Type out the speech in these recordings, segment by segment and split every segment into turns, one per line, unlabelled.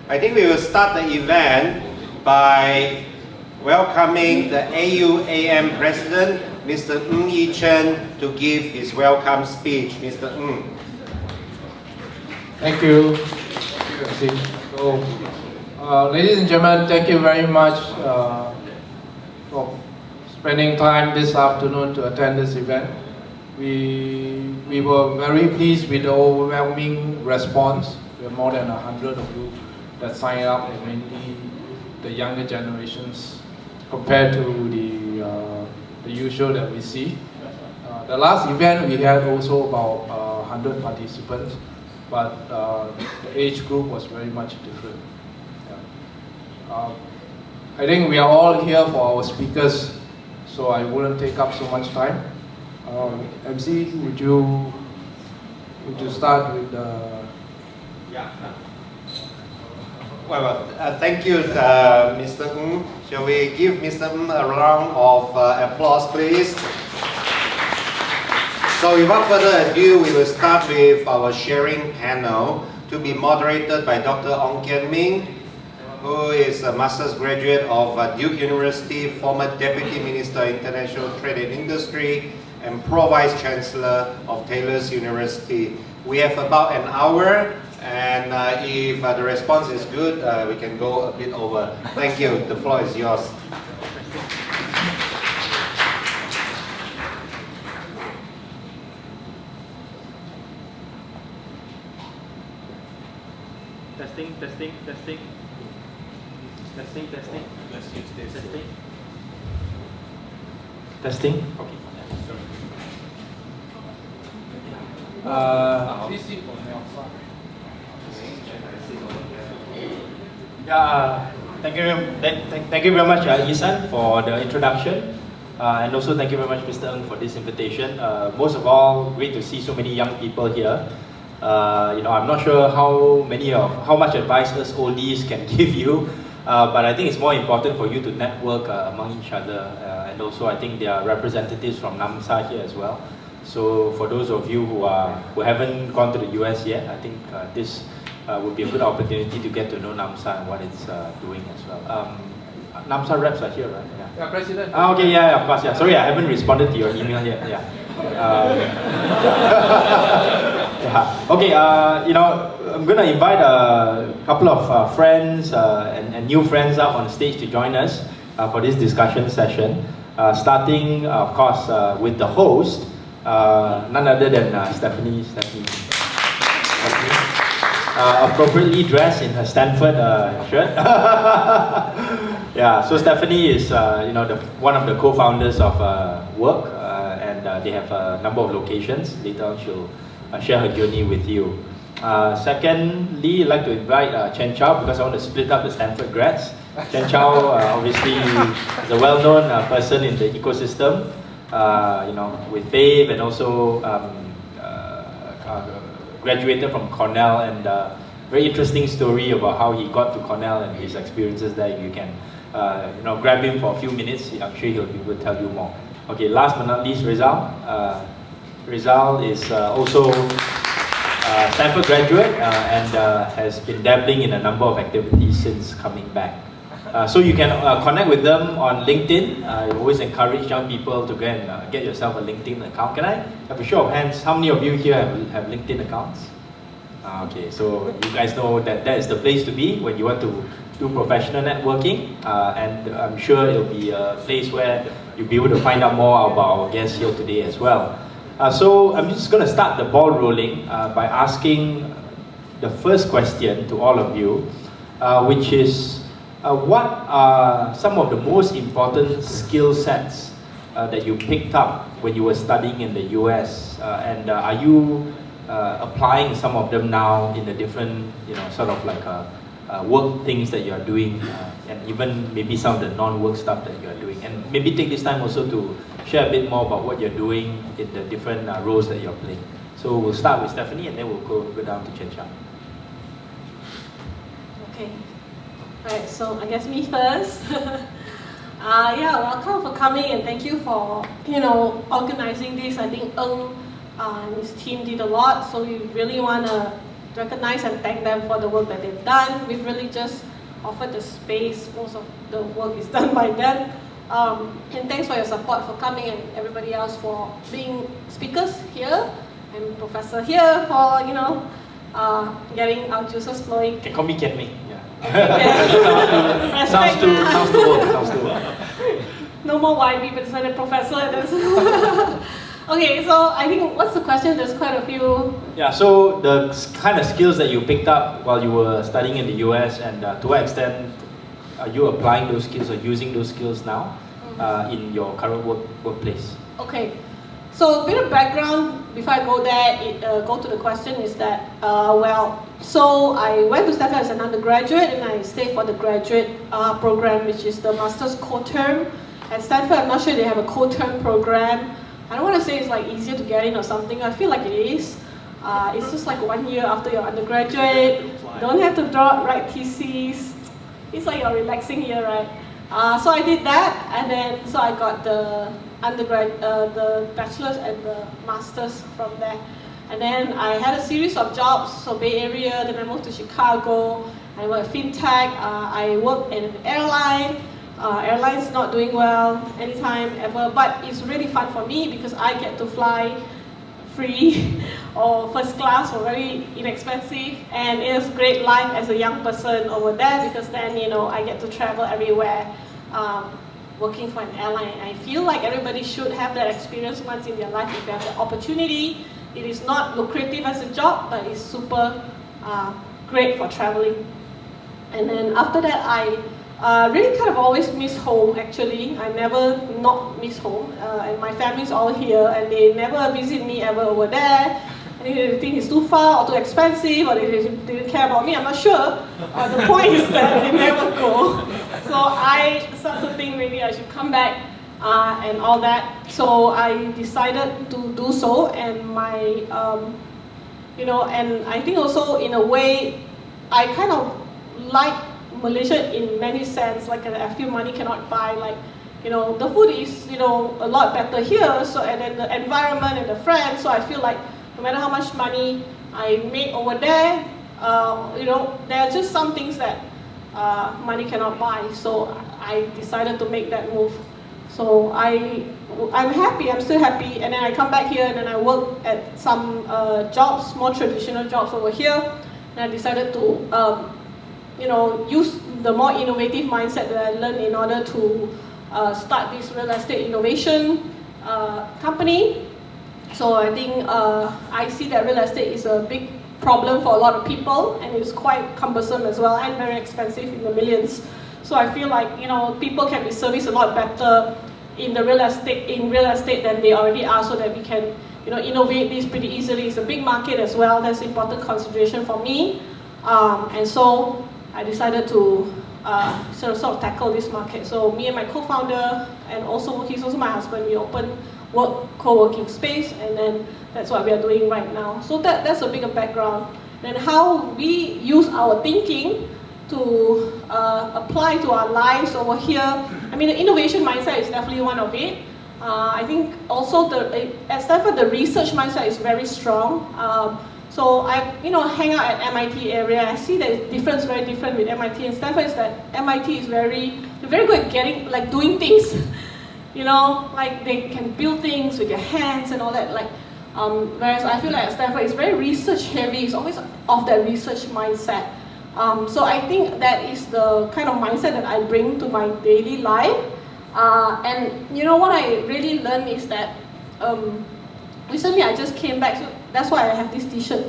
I think we will start the event by welcoming the AUAM President, Mr. Yeoh Chen, to give his welcome speech. Mr.
Thank you. So, ladies and gentlemen, thank you very much for spending time this afternoon to attend this event. We were very pleased with the overwhelming response. There are more than 100 of you that signed up, and mainly the younger generations compared to the usual that we see. The last event we had also about 100 participants, but the age group was very much different. Yeah. I think we are all here for our speakers, so I wouldn't take up so much time. MC, would you start with the...
Yeah. Well, thank you, Mr. Shall we give Mr. a round of applause, please? So without further ado, we will start with our sharing panel to be moderated by Dr. Ong Kian Ming, who is a master's graduate of Duke University, former Deputy Minister of International Trade and Industry, and Pro-Vice Chancellor of Taylor's University. We have about an hour, and if the response is good, we can go a bit over. Thank you. The floor is yours.
Testing. Let's use this. Testing. Okay. Thank you very much, Isan, for the introduction, and also thank you very much, Mr. Ng, for this invitation. Most of all, great to see so many young people here. I'm not sure how much advice us oldies can give you, but I think it's more important for you to network among each other, and also I think there are representatives from NAMSA here as well. So for those of you who haven't gone to the US yet, I think this would be a good opportunity to get to know NAMSA and what it's doing as well. NAMSA reps are here, right?
Yeah, President.
Okay, yeah, of course, yeah. Sorry, I haven't responded to your email yet. Yeah. Yeah. Okay, I'm going to invite a couple of friends and new friends up on stage to join us for this discussion session. Starting, of course, with the host, none other than Stephanie. Appropriately dressed in her Stanford shirt. Yeah, so Stephanie is one of the co-founders of WORQ, and they have a number of locations. Later on, she'll share her journey with you. Secondly, I'd like to invite Chen Chow, because I want to split up the Stanford grads. Chen Chow obviously is a well-known person in the ecosystem, with Fave, and also graduated from Cornell, and very interesting story about how he got to Cornell and his experiences there. You can grab him for a few minutes. I'm sure he'll be able to tell you more. Okay, last but not least, Rezal. Rezal is also a Stanford graduate and has been dabbling in a number of activities since coming back. So you can connect with them on LinkedIn. I always encourage young people to go and get yourself a LinkedIn account. Can I have a show of hands? How many of you here have LinkedIn accounts? Okay, so you guys know that is the place to be when you want to do professional networking, and I'm sure it'll be a place where you'll be able to find out more about our guests here today as well. So I'm just going to start the ball rolling by asking the first question to all of you, which is, what are some of the most important skill sets that you picked up when you were studying in the US, and are you applying some of them now in the different, sort of like work things that you are doing, and even maybe some of the non-work stuff that you are doing, and maybe take this time also to share a bit more about what you're doing in the different roles that you're playing. So we'll start with Stephanie, and then we'll go down to Chen Chow.
Okay. Alright, so I guess me first. Welcome for coming, and thank you for organizing this. I think Ng and his team did a lot, so we really want to recognize and thank them for the work that they've done. We've really just offered the space. Most of the work is done by them. And thanks for your support for coming, and everybody else for being speakers here, and Professor here for, you know, getting our juices flowing.
You can call me Ken Ming.
Yeah.
Sounds too well.
No more YB, but decided Professor. Okay, so I think, what's the question? There's quite a few.
Yeah, so the kind of skills that you picked up while you were studying in the US, and to what extent are you applying those skills or using those skills now in your current workplace?
Okay, so a bit of background before I go there, go to the question is that, so I went to Stanford as an undergraduate, and I stayed for the graduate program, which is the master's co-term. At Stanford, I'm not sure they have a co-term program. I don't want to say it's like easier to get in or something. I feel like it is. It's just like 1 year after your undergraduate. You don't have to write theses. It's like you're relaxing here, right? So I did that, and then so I got the the bachelor's and the master's from there. And then I had a series of jobs, so Bay Area, then I moved to Chicago, I worked at FinTech, I worked in an airline. Airlines not doing well anytime ever, but it's really fun for me because I get to fly free or first class or very inexpensive, and it was great life as a young person over there because then, you know, I get to travel everywhere working for an airline. I feel like everybody should have that experience once in their life if they have the opportunity. It is not lucrative as a job, but it's super great for traveling. And then after that, I really kind of always miss home, actually. I never not miss home, and my family's all here, and they never visit me ever over there. I think they think it's too far or too expensive, or they didn't care about me, I'm not sure. The point is that they never go. So I started to think maybe I should come back and all that. So I decided to do so, and my, you know, and I think also in a way, I kind of like Malaysia in many sense, like I feel money cannot buy, like, you know, the food is, you know, a lot better here, so, and then the environment and the friends, so I feel like no matter how much money I make over there, you know, there are just some things that money cannot buy, so I decided to make that move. So I'm happy, I'm still happy, and then I come back here and then I work at some jobs, more traditional jobs over here, and I decided to you know, use the more innovative mindset that I learned in order to start this real estate innovation company. So I think I see that real estate is a big problem for a lot of people, and it's quite cumbersome as well, and very expensive in the millions. So I feel like, you know, people can be serviced a lot better in the real estate than they already are, so that we can, you know, innovate this pretty easily. It's a big market as well. That's an important consideration for me, and so I decided to sort of tackle this market. So me and my co-founder, and also he's also my husband, we opened WORQ co-working space, and then that's what we are doing right now. So that's a bigger background. Then how we use our thinking to apply to our lives over here. I mean, the innovation mindset is definitely one of it. I think also at Stanford, the research mindset is very strong. So I, you know, hang out at MIT area. I see that it's different, very different with MIT and Stanford. Is that MIT is they're very good at getting, like, doing things. You know, like they can build things with their hands and all that. Like, whereas I feel like at Stanford it's very research heavy. It's always of that research mindset. So I think that is the kind of mindset that I bring to my daily life. And you know what I really learned is that recently I just came back. So that's why I have this T-shirt.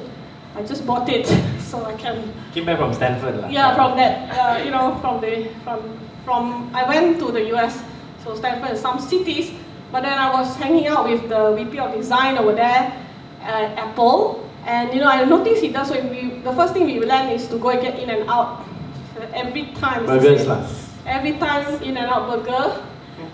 I just bought it so I can.
Came back from Stanford, lah.
Yeah, from that. You know, from I went to the US. So Stanford is some cities, but then I was hanging out with the VP of design over there at Apple, and you know, I noticed he does, the first thing we learn is to go and get in and out. Every time.
Burgers lah.
Every time in and out burger.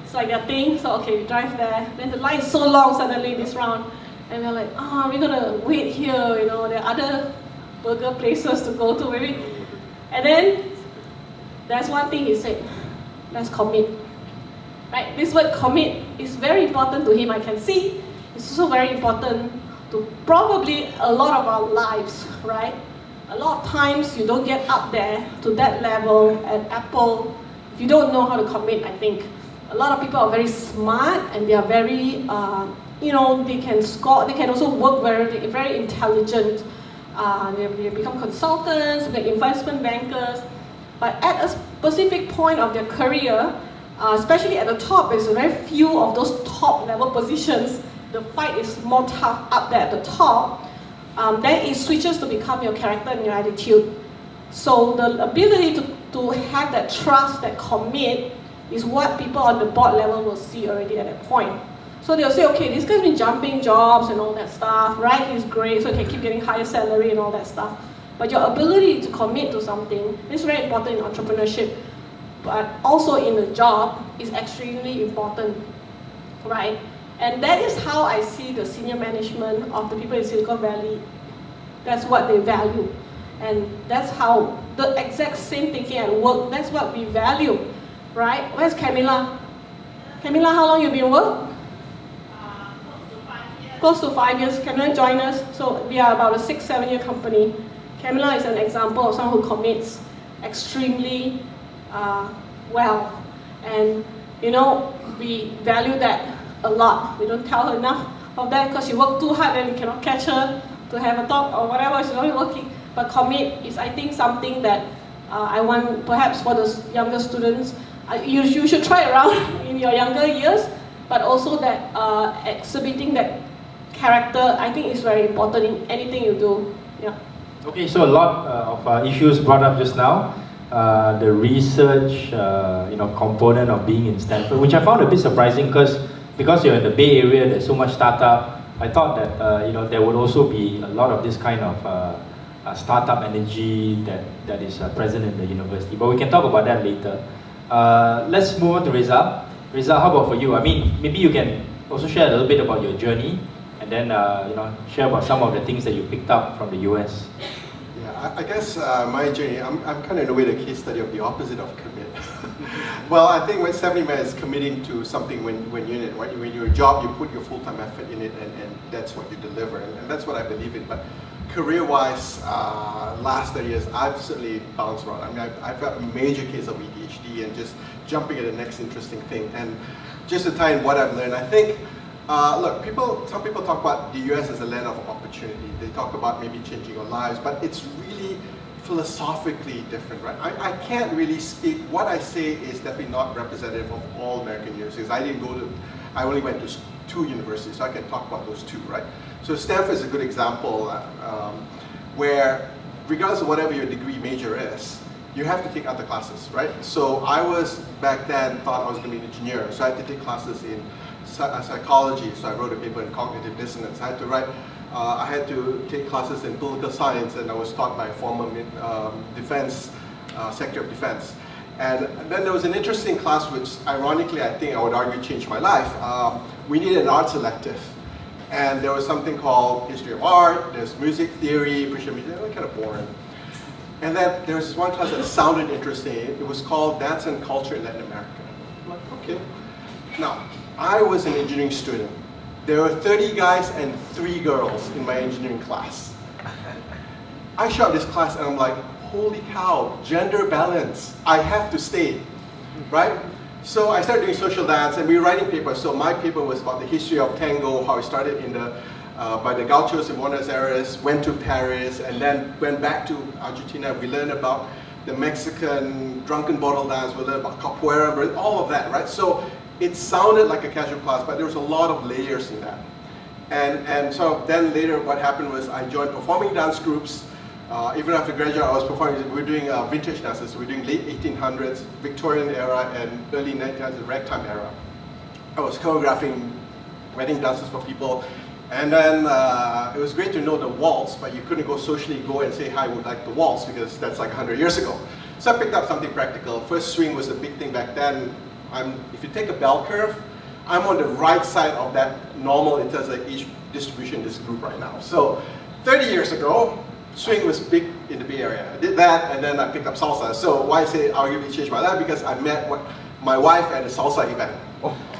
It's like a thing. So okay, we drive there. Then the line is so long suddenly this round. And we're like, oh, we're gonna wait here, you know, there are other burger places to go to maybe. And then there's one thing he said, let's commit. Right? This word commit is very important to him, I can see. It's also very important to probably a lot of our lives, right? a lot of times you don't get up there to that level at Apple if you don't know how to commit, I think. A lot of people are very smart and they are very, they can score, they can also work very intelligent. They become consultants, they're investment bankers. But at a specific point of their career, especially at the top, there's very few of those top level positions. The fight is more tough up there at the top. Then it switches to become your character and your attitude. So the ability to have that trust, that commit, is what people on the board level will see already at that point. So they'll say, okay, this guy's been jumping jobs and all that stuff, right? He's great, so he can keep getting higher salary and all that stuff. But your ability to commit to something is very important in entrepreneurship, but also in the job is extremely important, right? And that is how I see the senior management of the people in Silicon Valley. That's what they value. And that's how the exact same thinking at work, that's what we value, right? Where's Camilla? Camilla, how long you been work? Close to 5 years. Camilla joined us. So we are about a 6-7 year company. Camilla is an example of someone who commits extremely well. And we value that a lot. We don't tell her enough of that because she worked too hard and we cannot catch her to have a talk or whatever, she's always working. But commit is, I think, something that I want, perhaps for the younger students, you should try around in your younger years, but also that exhibiting that character, I think is very important in anything you do. Yeah.
Okay, so a lot of issues brought up just now. The research, component of being in Stanford, which I found a bit surprising because you're in the Bay Area, there's so much startup. I thought that there would also be a lot of this kind of startup energy that is present in the university. But we can talk about that later. Let's move on to Rezal. Rezal, how about for you? I mean, maybe you can also share a little bit about your journey, and then share about some of the things that you picked up from the US.
Yeah, I guess my journey, I'm kind of in a way the case study of the opposite of commit. Well, I think what 70 Man is committing to something when you're in it, right? When you're a job, you put your full-time effort in it, and that's what you deliver, and that's what I believe in. But career-wise, last 30 years, I've certainly bounced around. I mean, I've got a major case of ADHD and just jumping at the next interesting thing. And just to tie in what I've learned, I think, look, some people talk about the US as a land of opportunity. They talk about maybe changing our lives, but it's really philosophically different, right? I can't really speak. What I say is definitely not representative of all American universities. I only went to 2 universities, so I can talk about those 2, right? So Stanford is a good example where, regardless of whatever your degree major is, you have to take other classes, right? So I was, back then, thought I was going to be an engineer, so I had to take classes in psychology, so I wrote a paper in cognitive dissonance. I had to take classes in political science, and I was taught by a former defense, Secretary of Defense. And then there was an interesting class which, ironically, I think I would argue changed my life. We needed an arts elective. And there was something called history of art, there's music theory, British music, it was kind of boring. And then there was this one class that sounded interesting. It was called Dance and Culture in Latin America. I'm like, okay. Now, I was an engineering student. There were 30 guys and 3 girls in my engineering class. I showed up this class and I'm like, holy cow, gender balance. I have to stay, right? So I started doing social dance and we were writing papers. So my paper was about the history of tango, how it started by the gauchos in Buenos Aires, went to Paris, and then went back to Argentina. We learned about the Mexican drunken bottle dance, we learned about capoeira, all of that, right? So it sounded like a casual class, but there was a lot of layers in that. And so then later what happened was I joined performing dance groups. Even after graduate, I was performing, we were doing vintage dances. So we were doing late 1800s, Victorian era, and early 1900s, ragtime era. I was choreographing wedding dances for people. And then it was great to know the waltz, but you couldn't socially go and say, hi, I would like the waltz, because that's like 100 years ago. So I picked up something practical. First swing was a big thing back then. If you take a bell curve, I'm on the right side of that normal in terms of age distribution in this group right now. So 30 years ago, swing was big in the Bay Area. I did that, and then I picked up salsa. So why I say arguably changed my life? Because I met my wife at a salsa event.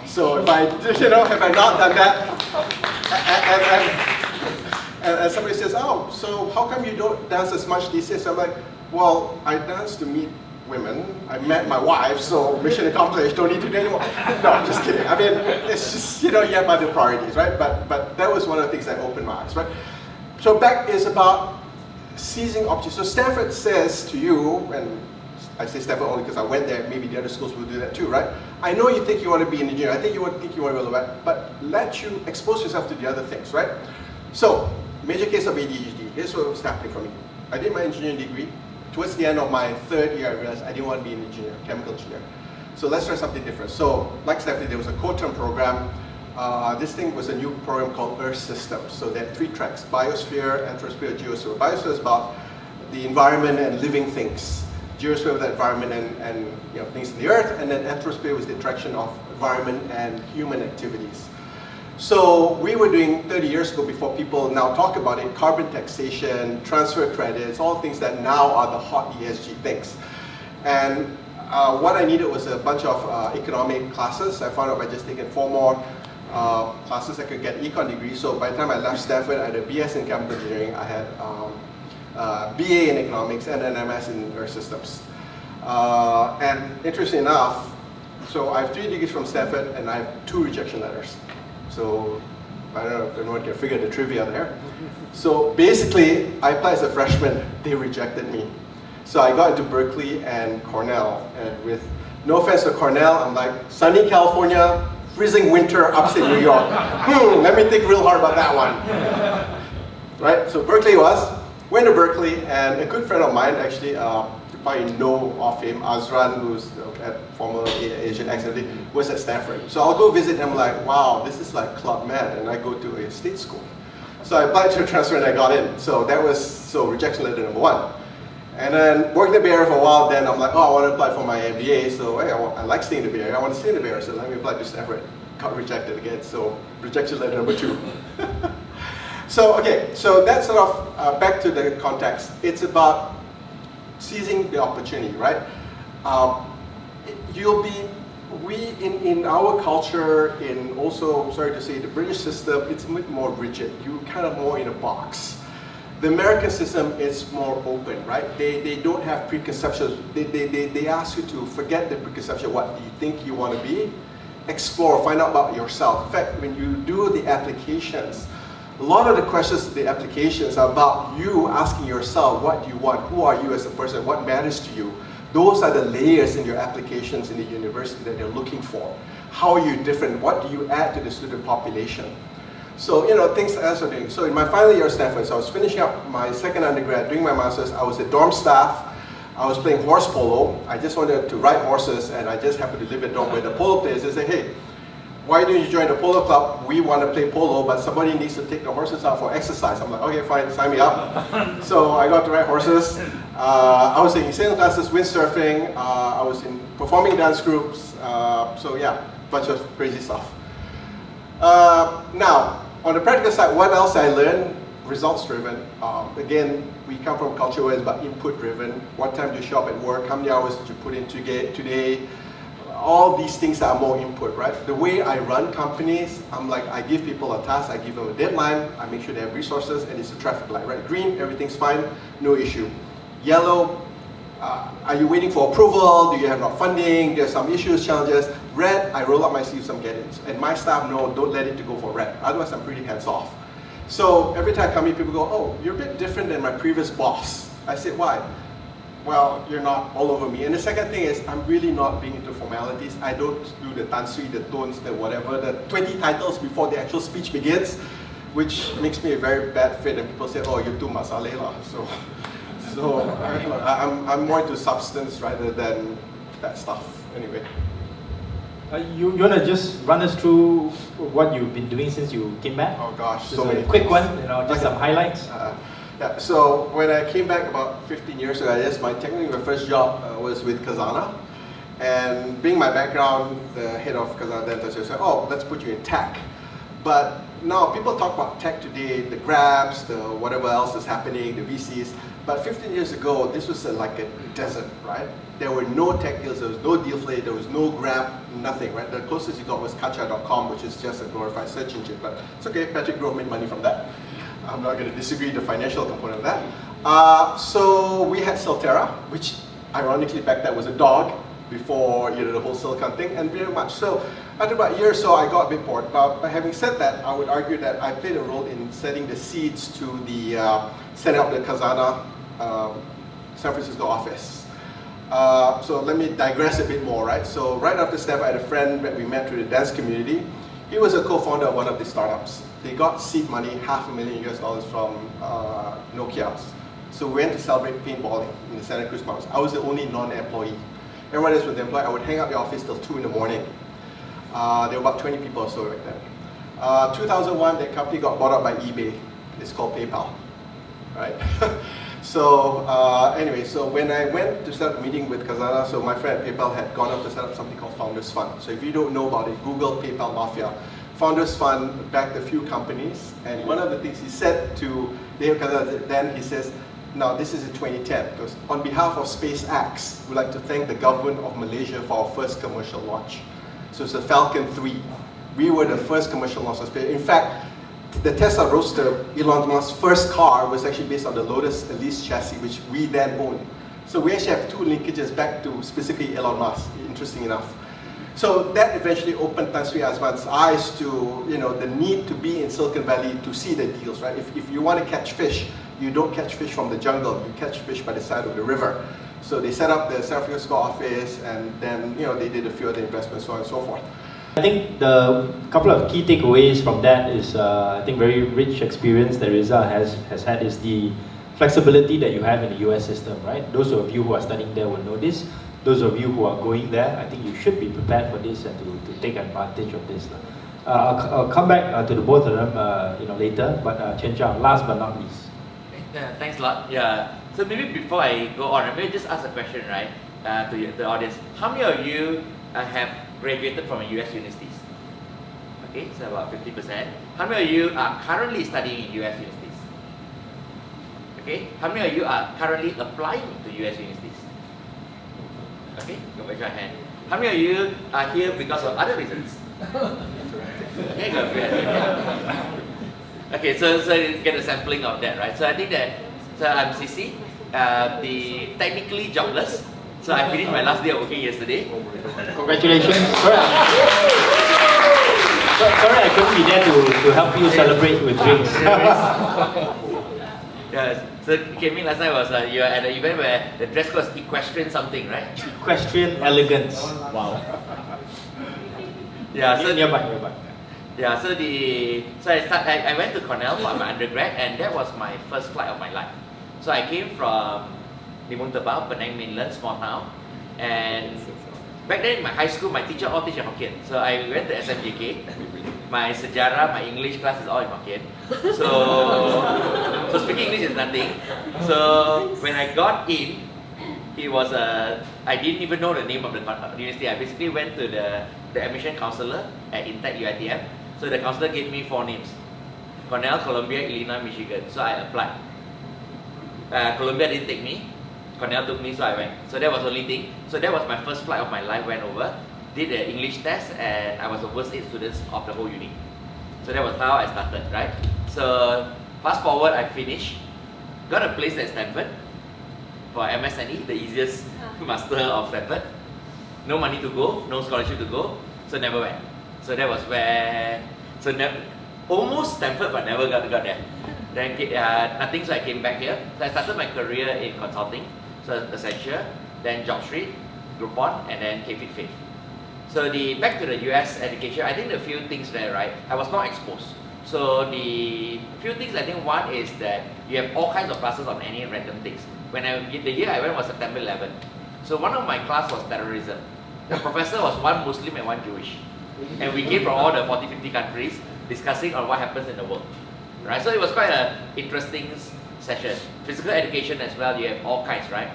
So if I, have I not done that? And somebody says, oh, so how come you don't dance as much these days? I'm like, well, I dance to meet women. I met my wife, so mission accomplished, don't need to do anymore. No, I'm just kidding. I mean, it's just, you have other priorities, right? But that was one of the things that opened my eyes, right? So back is about seizing opportunities. So Stanford says to you, and I say Stanford only because I went there, maybe the other schools will do that too, right? I know you think you want to be an engineer, I think you want to be relevant, but let you expose yourself to the other things, right? So, major case of ADHD, here's what was happening for me. I did my engineering degree. Towards the end of my third year, I realized I didn't want to be an engineer, chemical engineer. So let's try something different. So, like Stanford, there was a co-term program. This thing was a new program called Earth Systems. So there are 3 tracks: Biosphere, Anthrosphere, Geosphere. Biosphere is about the environment and living things. Geosphere was the environment and things in the earth, and then Anthrosphere was the interaction of environment and human activities. So we were doing 30 years ago, before people now talk about it, carbon taxation, transfer credits, all things that now are the hot ESG things. And what I needed was a bunch of economic classes. I found out by just taking 4 more classes I could get an econ degree. So by the time I left Stanford, I had a BS in chemical engineering, I had BA in economics, and an MS in Earth Systems. And interestingly enough, so I have 3 degrees from Stanford and I have 2 rejection letters. So I don't know if anyone can figure the trivia there. So basically, I applied as a freshman, they rejected me. So I got into Berkeley and Cornell, and with no offense to Cornell, I'm like, sunny California, freezing winter, upstate New York. Let me think real hard about that one. Right, so Berkeley went to Berkeley, and a good friend of mine, actually, you probably know of him, Azran, who's at former Asian Activity, was at Stanford. So I'll go visit him, like, wow, this is like Club Med, and I go to a state school. So I applied to a transfer and I got in. So that was, rejection letter number 1. And then worked in the Bay Area for a while, then I'm like, oh, I want to apply for my MBA, so hey, I like staying in the Bay Area, I want to stay in the Bay Area, so let me apply to Stanford. Got rejected again, so rejection letter number 2. So, okay, so that's sort of back to the context. It's about seizing the opportunity, right? In our culture, in also, sorry to say, the British system, it's a bit more rigid. You're kind of more in a box. The American system is more open, right? They don't have preconceptions. They ask you to forget the preconception, what do you think you want to be? Explore, find out about yourself. In fact, when you do the applications, a lot of the questions, the applications are about you asking yourself, what do you want? Who are you as a person? What matters to you? Those are the layers in your applications in the university that they're looking for. How are you different? What do you add to the student population? So, things as I'm doing. So in my final year of Stanford, so I was finishing up my second undergrad, doing my master's, I was a dorm staff. I was playing horse polo. I just wanted to ride horses, and I just happened to live in a dorm where the polo players, they say, hey, why don't you join the polo club? We want to play polo, but somebody needs to take the horses out for exercise. I'm like, okay, fine, sign me up. So I got to ride horses. I was taking sailing classes, windsurfing. I was in performing dance groups. So yeah, bunch of crazy stuff. Now, on the practical side, what else I learned? Results driven. Again, we come from a culture where it's about input driven. What time do you show up at work? How many hours did you put in today? All these things are more input, right? The way I run companies, I'm like, I give people a task, I give them a deadline, I make sure they have resources, and it's a traffic light, right? Green, everything's fine, no issue. Yellow, are you waiting for approval? Do you have not funding? There's some issues, challenges. Red, I roll up my sleeves, I'm getting it. And my staff know, don't let it to go for red. Otherwise, I'm pretty hands off. So every time I come in, people go, oh, you're a bit different than my previous boss. I said, why? Well, you're not all over me. And the second thing is, I'm really not being into formalities. I don't do the tan sui, the tones, the whatever, the 20 titles before the actual speech begins, which makes me a very bad fit. And people say, oh, you're too masale lah. So I'm more into substance rather than that stuff. Anyway.
You want to just run us through what you've been doing since you came back?
Oh gosh,
just
so many
quick
things.
one, just some highlights.
Yeah, so when I came back about 15 years ago, I guess technically my first job was with Khazanah. And being my background, the head of Khazanah then said, oh, let's put you in tech. But now people talk about tech today, the Grabs, the whatever else is happening, the VCs. But 15 years ago, this was like a desert, right? There were no tech deals, there was no Dealflay, there was no Grab, nothing, right? The closest you got was Kacha.com, which is just a glorified search engine, but it's okay, Patrick Grove made money from that. I'm not going to disagree the financial component of that. So we had Silterra, which ironically back then was a dog before the whole Silicon thing, and very much so. After about a year or so, I got a bit bored. But having said that, I would argue that I played a role in setting the seeds to the setting up the Khazanah San Francisco office. So let me digress a bit more, right? So right after Stanford, I had a friend that we met through the dance community. He was a co-founder of one of the startups. They got seed money, $500,000 US from Nokia. So we went to celebrate paintballing in the Santa Cruz Mountains. I was the only non-employee. Everyone else was employed. I would hang out at the office till 2 in the morning. There were about 20 people or so back then. 2001, that company got bought out by eBay. It's called PayPal, right? So anyway, so when I went to start a meeting with Khazanah, so my friend at PayPal had gone up to set up something called Founders Fund. So if you don't know about it, Google PayPal Mafia. Founders Fund backed a few companies, and one of the things he said to Yeoh Khazanah then, he says, now this is in 2010, because on behalf of SpaceX, we'd like to thank the government of Malaysia for our first commercial launch. So it's a Falcon 3. We were the first commercial launch of space. In fact, the Tesla Roadster, Elon Musk's first car, was actually based on the Lotus Elise chassis, which we then owned. So we actually have two linkages back to specifically Elon Musk, interesting enough. So that eventually opened Tan Sri Azman's eyes to the need to be in Silicon Valley to see the deals, right? If you want to catch fish, you don't catch fish from the jungle, you catch fish by the side of the river. So they set up the San Francisco office, and then they did a few other investments, so on and so forth.
I think the couple of key takeaways from that is, I think very rich experience that Rezal has had is the flexibility that you have in the US system, right? Those of you who are studying there will know this. Those of you who are going there, I think you should be prepared for this and to take advantage of this. I'll come back to the both of them later, but Chen Chow, last but not least.
Yeah, thanks a lot. Yeah. So maybe before I go on, I may just ask a question, right, to the audience. How many of you have graduated from US universities? Okay, so about 50%. How many of you are currently studying in US universities? Okay, how many of you are currently applying to US universities? Okay, go raise your hand. How many of you are here because of other reasons? Okay, go ahead. Okay, so you get a sampling of that, right? So I think that, so I'm CC, the technically jobless. So I finished my last day of working yesterday.
Congratulations. Sorry, I couldn't be there to help you celebrate with drinks.
Yeah, so you came in last night was you were at an event where the dress code was equestrian something, right?
Equestrian elegance. Wow.
Yeah, so
nearby.
Yeah, so I went to Cornell for my undergrad, and that was my first flight of my life. So I came from Limong Tebau, Penang Mainland, small town, and back then in my high school, my teacher all teach in Hokkien. So I went to SMJK. My sejarah, my English class is all in Hokkien. So speaking English is nothing. So when I got in, it was I didn't even know the name of the university. I basically went to the admission counselor at Intech UiTM. So the counselor gave me 4 names: Cornell, Columbia, Illinois, Michigan. So I applied. Columbia didn't take me. Cornell took me, so I went. So that was the only thing. So that was my first flight of my life. Went over, did the English test, and I was the worst 8 students of the whole uni. So that was how I started, right? So fast forward, I finished, got a place at Stanford for MSNE, the easiest master of Stanford. No money to go, no scholarship to go, so never went. So that was where, almost Stanford, but never got there. Then nothing, so I came back here. So I started my career in consulting, so Accenture, then JobStreet, Groupon, and then Fave. So back to the US education, I think the few things there, right, I was not exposed. So the few things, I think one is that you have all kinds of classes on any random things. The year I went was September 11. So one of my class was terrorism. The professor was one Muslim and one Jewish. And we came from all the 40, 50 countries discussing on what happens in the world. Right? So it was quite an interesting session. Physical education as well, you have all kinds, right?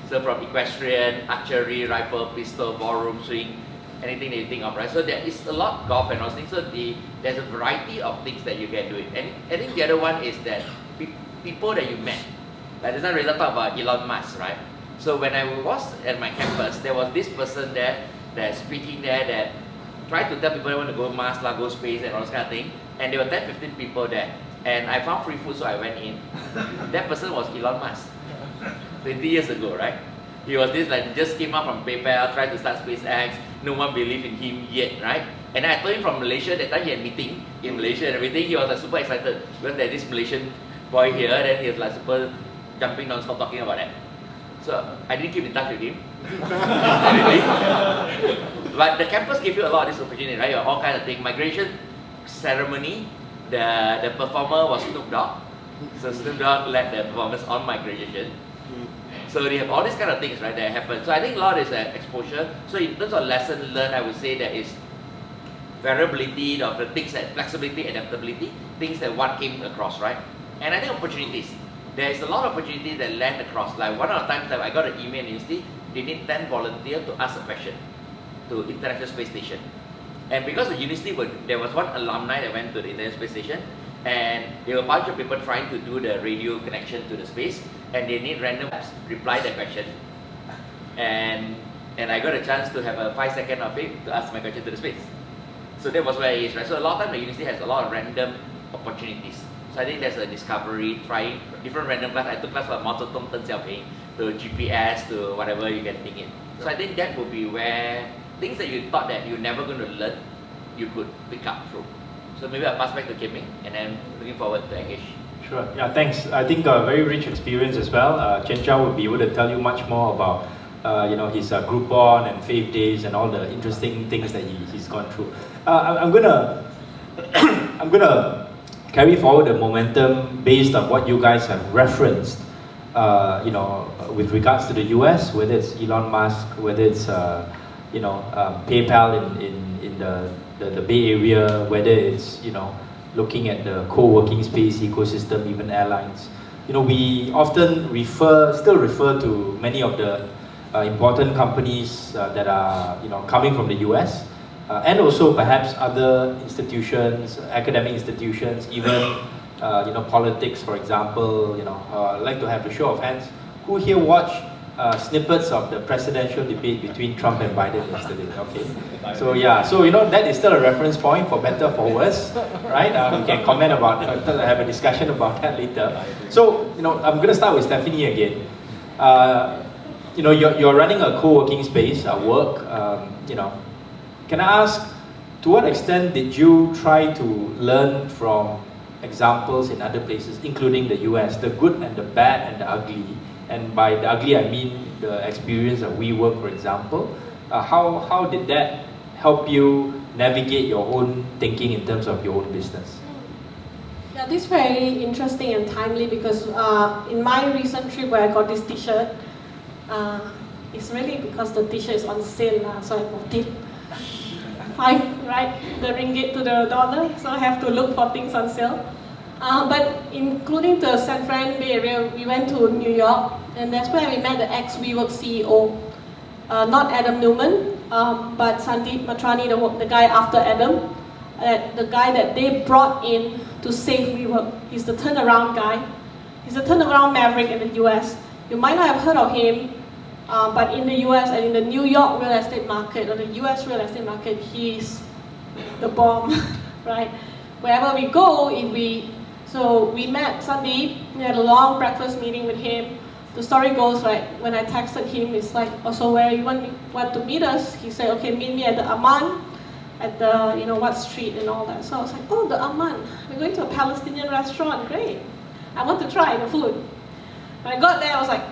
So from equestrian, archery, rifle, pistol, ballroom, swing, anything that you think of, right? So there is a lot golf and all things. So there's a variety of things that you can do it. And I think the other one is that people that you met. Like this one, Rezal talk about Elon Musk, right? So when I was at my campus, there was this person there that's speaking there that tried to tell people they want to go Mars, go space, and all this kind of thing. And there were 10, 15 people there. and I found free food, so I went in. That person was Elon Musk, 20 years ago, right? He was this like just came out from PayPal, tried to start SpaceX. No one believed in him yet, right? And I told him from Malaysia that time he had meeting in Malaysia and everything. He was like super excited because there's this Malaysian boy here. Then he was like super jumping non-stop talking about that. So I didn't keep in touch with him. But the campus gave you a lot of this opportunity, right? All kind of things. Migration ceremony. The performer was Snoop Dogg. So Snoop Dogg led the performance on my graduation. So they have all these kind of things, right, that happen. So I think a lot is exposure. So in terms of lesson learned, I would say that is variability of the things that flexibility, adaptability, things that one came across, right? And I think opportunities. There is a lot of opportunities that land across. Like one of the times that I got an email in university, they need 10 volunteers to ask a question to International Space Station. And because the university, there was one alumni that went to the International Space Station, and there were a bunch of people trying to do the radio connection to the space, and they need random apps reply the question. And I got a chance to have a 5-second of it to ask my question to the space. So that was where it is, right? So a lot of time the university has a lot of random opportunities. So I think there's a discovery, trying different random class. I took class from Mao Zedong, Deng Xiaoping, to GPS, to whatever you can think it. So I think that would be where things that you thought that you're never going to learn, you could pick up through. So maybe I'll pass back to Kim Ming, and then looking forward to engage.
Sure. Yeah, thanks. I think a very rich experience as well. Chen Chow will be able to tell you much more about his Groupon and Fave days and all the interesting things that he's gone through. I'm gonna carry forward the momentum based on what you guys have referenced. With regards to the US, whether it's Elon Musk, whether it's PayPal in the Bay Area, whether it's looking at the co-working space ecosystem, even airlines. We often still refer to many of the important companies that are coming from the US, and also perhaps other institutions, academic institutions, even politics, for example. I'd like to have a show of hands. Who here watched snippets of the presidential debate between Trump and Biden yesterday? Okay, so yeah, so that is still a reference point for better, for worse, right? We can comment about, have a discussion about that later. So I'm going to start with Stephanie again. You're running a co-working space, WORQ. Can I ask, to what extent did you try to learn from examples in other places, including the US, the good and the bad and the ugly? And by the ugly, I mean the experience of WeWork, for example. How did that help you navigate your own thinking in terms of your own business?
Yeah, this is very interesting and timely because in my recent trip where I got this t-shirt, it's really because the t-shirt is on sale, so I bought it. 5, right? The ringgit to the dollar, so I have to look for things on sale. But including the San Fran Bay Area, we went to New York, and that's where we met the ex-WeWork CEO, not Adam Newman, but Sandeep Matrani, the guy after Adam, the guy that they brought in to save WeWork. He's the turnaround guy. He's the turnaround maverick in the US. You might not have heard of him, but in the US and in the New York real estate market, or the US real estate market, he's the bomb, right? Wherever we go, so we met Sandeep, we had a long breakfast meeting with him. The story goes, right, when I texted him, it's like, so where you want to meet us? He said, okay, meet me at the Aman, at the, what street and all that. So I was like, oh, the Aman, we're going to a Palestinian restaurant, great. I want to try the food. When I got there, I was like,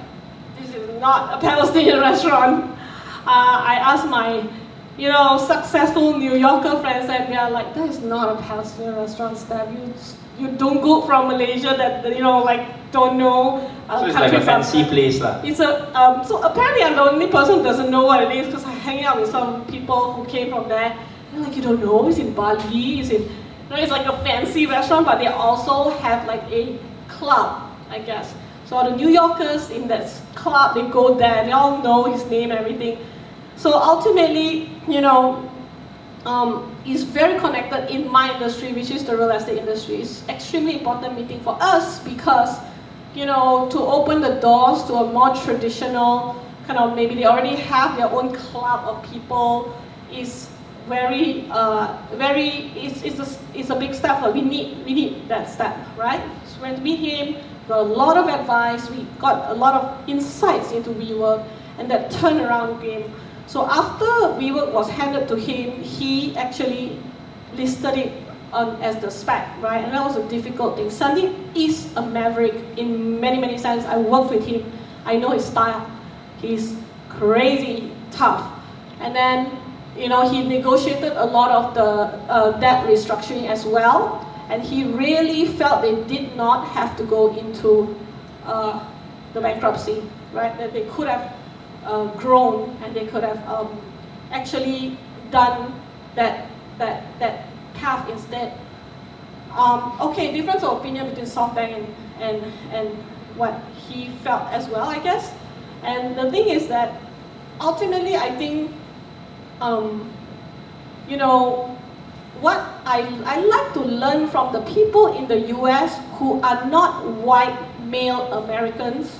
this is not a Palestinian restaurant. I asked my, successful New Yorker friends, and they are like, that is not a Palestinian restaurant, Steph. You don't go from Malaysia that, don't know.
So it's like a fancy place lah.
It's so apparently I'm the only person who doesn't know what it is because I'm hanging out with some people who came from there. They're like, you don't know, it's in Bali, it's like a fancy restaurant, but they also have like a club, I guess. So the New Yorkers in that club, they go there, they all know his name and everything. So ultimately, is very connected in my industry, which is the real estate industry. It's extremely important meeting for us because, to open the doors to a more traditional kind of, maybe they already have their own club of people, is very, it's a big step. We need that step, right? So when we meet him, got a lot of advice, we got a lot of insights into WeWork and that turnaround game. So after WeWork was handed to him, he actually listed it as the spec, right? And that was a difficult thing. Sandeep is a maverick in many, many senses. I worked with him. I know his style. He's crazy tough. And then, you know, he negotiated a lot of the debt restructuring as well. And he really felt they did not have to go into the bankruptcy, right? That they could have grown and they could have actually done that path instead. Okay, difference of opinion between SoftBank and what he felt as well, I guess. And the thing is that ultimately, I think, you know, what I like to learn from the people in the US who are not white male Americans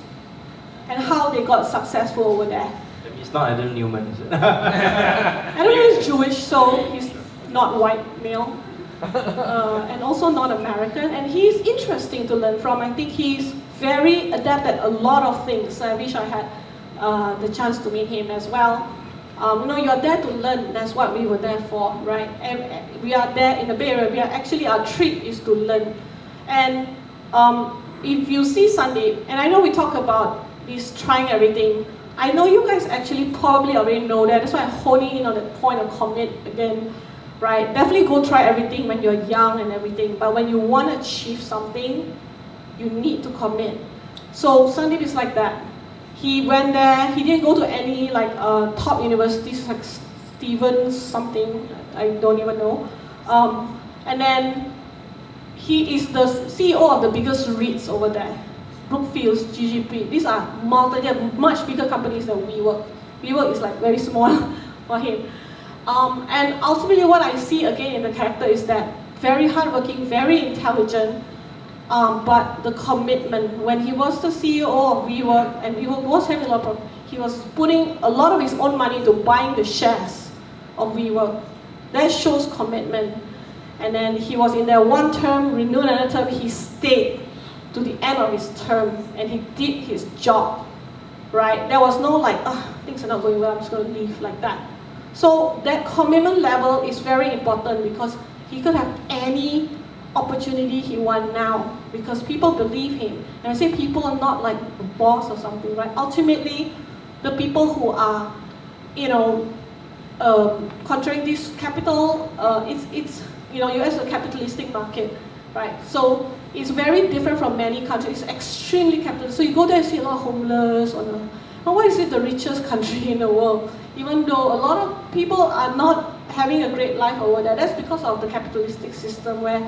and how they got successful over there.
That means not Adam Newman, is it?
Adam is Jewish, so he's not white male. And also not American, and he's interesting to learn from. I think he's very adept at a lot of things. I wish I had the chance to meet him as well. You know, you're there to learn. That's what we were there for, right? And we are there in the Bay Area. We are actually, our trip is to learn. And if you see Sunday, and I know we talk about this trying everything. I know you guys actually probably already know that. That's why I'm honing in on the point of commit again. Right? Definitely go try everything when you're young and everything, but when you want to achieve something, you need to commit. So Sandeep is like that. He went there, he didn't go to any like top universities like Stevens something, I don't even know. And then he is the CEO of the biggest REITs over there. Brookfield, GGP, these are much bigger companies than WeWork. WeWork is like very small for him. And ultimately what I see again in the character is that very hardworking, very intelligent, but the commitment. When he was the CEO of WeWork, and WeWork was having a lot of problems, he was putting a lot of his own money into buying the shares of WeWork. That shows commitment. And then he was in there one term, renewed another term, he stayed to the end of his term, and he did his job, right? There was no like, things are not going well, I'm just going to leave like that. So that commitment level is very important because he could have any opportunity he wants now because people believe him. And I say people are not like the boss or something, right? Ultimately, the people who are, you know, controlling this capital, it's you know, US is a capitalistic market, right? So it's very different from many countries. It's extremely capitalist. So you go there and see a lot of homeless. Why is it the richest country in the world? Even though a lot of people are not having a great life over there. That's because of the capitalistic system where,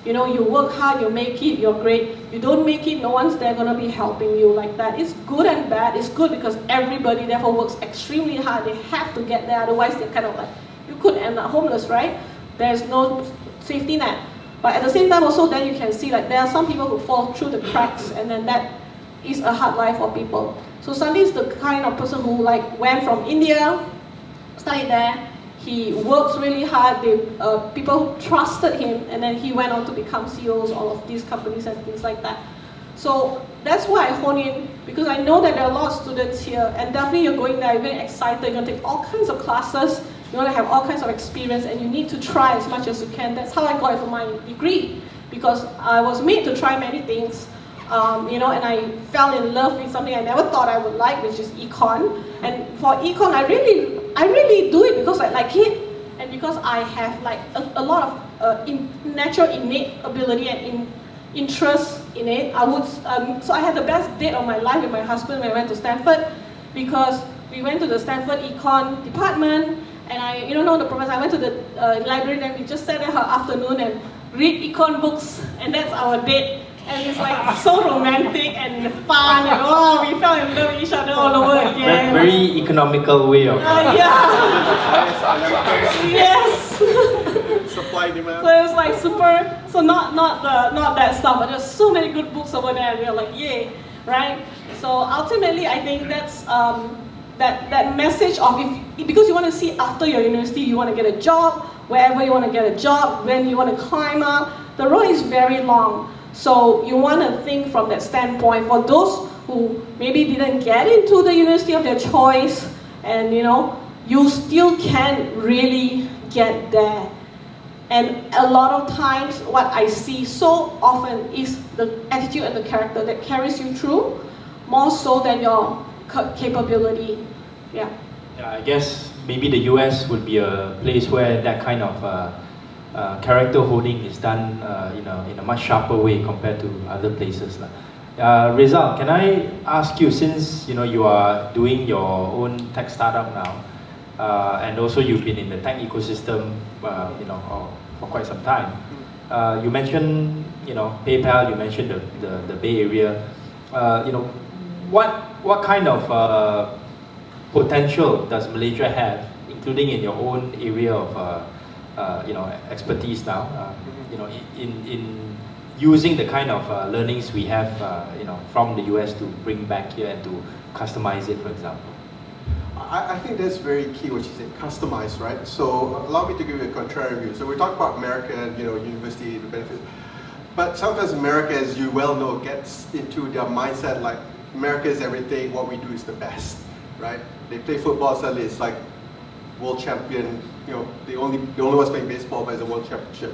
you know, you work hard, you make it, you're great. You don't make it, no one's there gonna be helping you like that. It's good and bad. It's good because everybody therefore works extremely hard. They have to get there, otherwise they're kind of like, you could end up homeless, right? There's no safety net. But at the same time also then you can see like there are some people who fall through the cracks and then that is a hard life for people. So Sandeep is the kind of person who like went from India, studied there, he works really hard, people trusted him, and then he went on to become CEOs of all of these companies and things like that. So that's why I hone in, because I know that there are a lot of students here, and definitely you're going there, you're very excited, you're going to take all kinds of classes, you want to have all kinds of experience, and you need to try as much as you can. That's how I got into my degree, because I was made to try many things. You know, and I fell in love with something I never thought I would like, which is econ. And for econ, I really do it because I like it, and because I have like a lot of natural innate ability and interest in it. I would, so I had the best date of my life with my husband when I went to Stanford, because we went to the Stanford econ department, and I, you know the professor. I went to the library, and we just sat there her afternoon and read econ books, and that's our date. And it's like so romantic and fun, and oh, we fell in love with each other all over again.
Very economical way of.
Yeah. Yes.
Supply demand.
So it was like super. So not that stuff, but there's so many good books over there. And we were like, yay, right? So ultimately, I think that's that message of because you want to see after your university, you want to get a job, wherever you want to get a job, when you want to climb up, the road is very long. So you want to think from that standpoint. For those who maybe didn't get into the university of their choice, and you still can really get there. And a lot of times, what I see so often is the attitude and the character that carries you through, more so than your capability. Yeah.
Yeah, I guess maybe the US would be a place where that kind of character holding is done in a much sharper way compared to other places. Rezal, can I ask you, since you are doing your own tech startup now, and also you've been in the tech ecosystem, for quite some time. You mentioned, PayPal. You mentioned the Bay Area. What kind of potential does Malaysia have, including in your own area of expertise now? In using the kind of learnings we have, from the US to bring back here and to customize it, for example.
I think that's very key what you said, customize, right? So allow me to give you a contrary view. So we talk about America and university, the benefits. But sometimes America, as you well know, gets into their mindset like America is everything, what we do is the best, right? They play football, suddenly it's like world champion, the only ones playing baseball, but it's a world championship.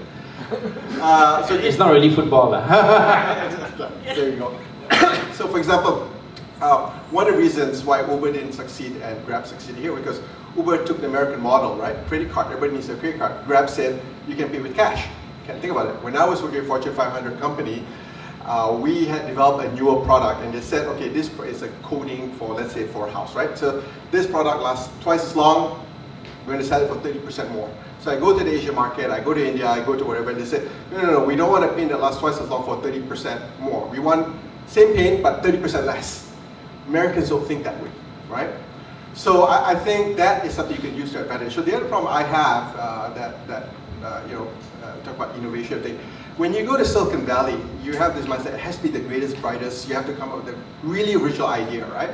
So it's not really football.
There you go. So for example, one of the reasons why Uber didn't succeed and Grab succeeded here, because Uber took the American model, right? Credit card, everybody needs a credit card. Grab said, you can pay with cash. Can't think about it. When I was working at Fortune 500 company, we had developed a newer product, and they said, okay, this is a coding for, let's say, for a house, right? So this product lasts twice as long, we're going to sell it for 30% more. So I go to the Asia market, I go to India, I go to wherever, and they say, no, we don't want a paint that lasts twice as long for 30% more. We want same paint, but 30% less. Americans don't think that way, right? So I think that is something you can use to advantage. So the other problem I have, talk about innovation thing. When you go to Silicon Valley, you have this mindset, it has to be the greatest, brightest, you have to come up with a really original idea, right?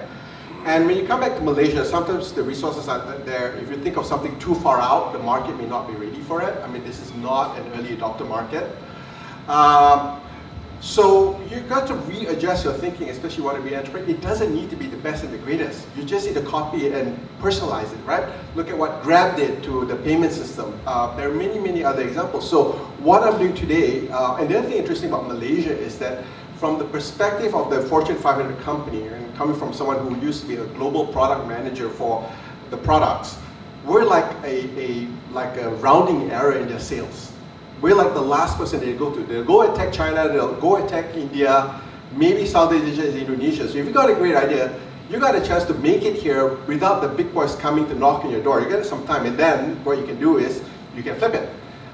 And when you come back to Malaysia, sometimes the resources aren't there. If you think of something too far out, the market may not be ready for it. I mean, this is not an early adopter market. So you've got to readjust your thinking, especially if you want to be an entrepreneur. It doesn't need to be the best and the greatest. You just need to copy it and personalize it, right? Look at what Grab did to the payment system. There are many, many other examples. So what I'm doing today, and the other thing interesting about Malaysia is that from the perspective of the Fortune 500 company, and coming from someone who used to be a global product manager for the products, we're like a rounding error in their sales. We're like the last person they go to. They'll go attack China, they'll go attack India, maybe Southeast Asia is Indonesia. So if you got a great idea, you got a chance to make it here without the big boys coming to knock on your door. You get some time, and then what you can do is you can flip it.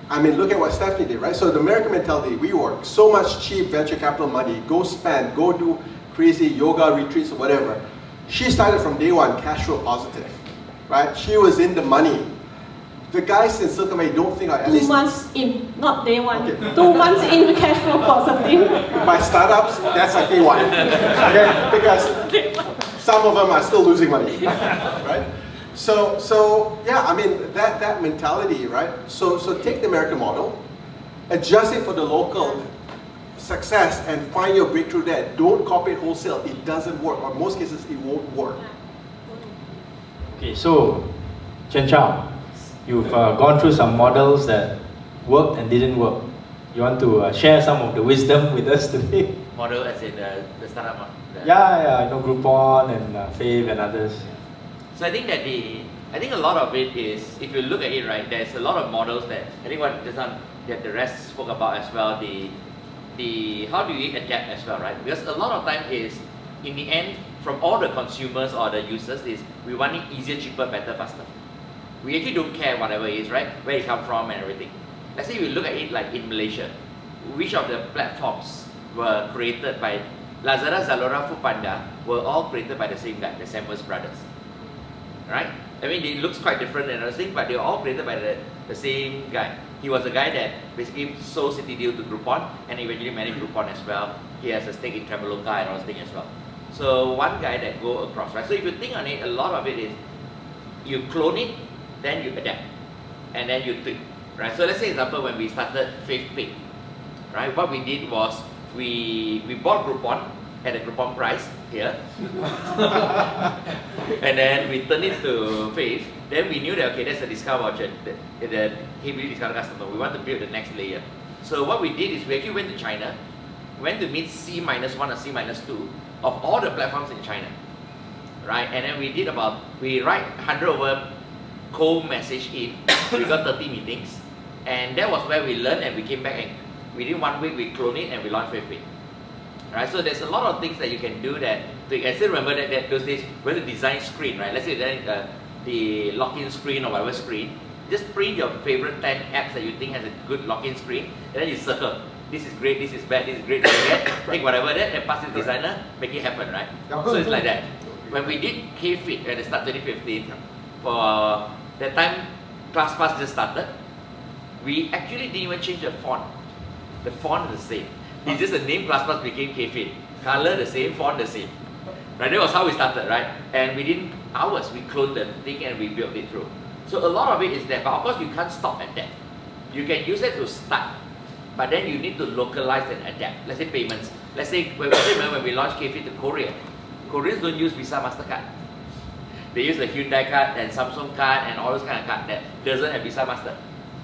I mean, look at what Stephanie did, right? So the American mentality, WeWork, so much cheap venture capital money, go spend, go do crazy yoga retreats or whatever. She started from day one cash flow positive, right? She was in the money. The guys in Silicon Valley don't think like at least
2 months in, not day one.
Okay.
2 months in, cash flow positive.
My startups, that's like day one. Okay? Because some of them are still losing money, right? So yeah, I mean that mentality, right? So take the American model, adjust it for the local success, and find your breakthrough there. Don't copy it wholesale. It doesn't work. Or in most cases, it won't work.
Okay, so Chen Chow, you've gone through some models that worked and didn't work. You want to share some of the wisdom with us today?
Model as in the startup model?
Yeah, Groupon and Fave and others.
So I think that I think a lot of it is, if you look at it, right, there's a lot of models that, I think what just now that the rest spoke about as well, the how do you adapt as well, right? Because a lot of time is, in the end, from all the consumers or the users is, we want it easier, cheaper, better, faster. We actually don't care whatever it is, right? Where it come from and everything. Let's say you look at it like in Malaysia, which of the platforms were created by Lazada, Zalora, Foodpanda were all created by the same guy, the Samuels brothers, right? I mean, it looks quite different and everything, but they were all created by the same guy. He was the guy that basically sold City Deal to Groupon and eventually managed Groupon as well. He has a stake in Traveloka and all those things as well. So one guy that go across, right? So if you think on it, a lot of it is you clone it, then you adapt, and then you tweak, right? So let's say example when we started Fave, right? What we did was we bought Groupon at a Groupon price here, and then we turned it to Fave. Then we knew that okay, that's a discount voucher, the heavily discounted customer. We want to build the next layer. So what we did is we actually went to China, went to meet C-1 or C-2 of all the platforms in China, right? And then we write 100 over cold message in, we got 30 meetings, and that was where we learned, and we came back and within 1 week we cloned it and we launched Fave. Right? So there's a lot of things that you can do that, I still remember that those days, when the design screen, right? Let's say then the login screen or whatever screen, just print your favorite 10 apps that you think has a good login screen, and then you circle. This is great, this is bad, this is great, this is bad. Take whatever that and pass it to the designer, make it happen, right? So it's like that. When we did K-Fit at the start 2015, for that time ClassPass just started, we actually didn't even change the font. The font is the same. It's just the name ClassPass became K-Fit. Color the same, font the same. Right, that was how we started, right? And within hours, we cloned the thing and we built it through. So a lot of it is that, but of course you can't stop at that. You can use it to start, but then you need to localize and adapt. Let's say payments. Let's say when we launched K-Fit to Korea, Koreans don't use Visa, MasterCard. They use the Hyundai card and Samsung card and all those kind of card that doesn't have Visa, Master.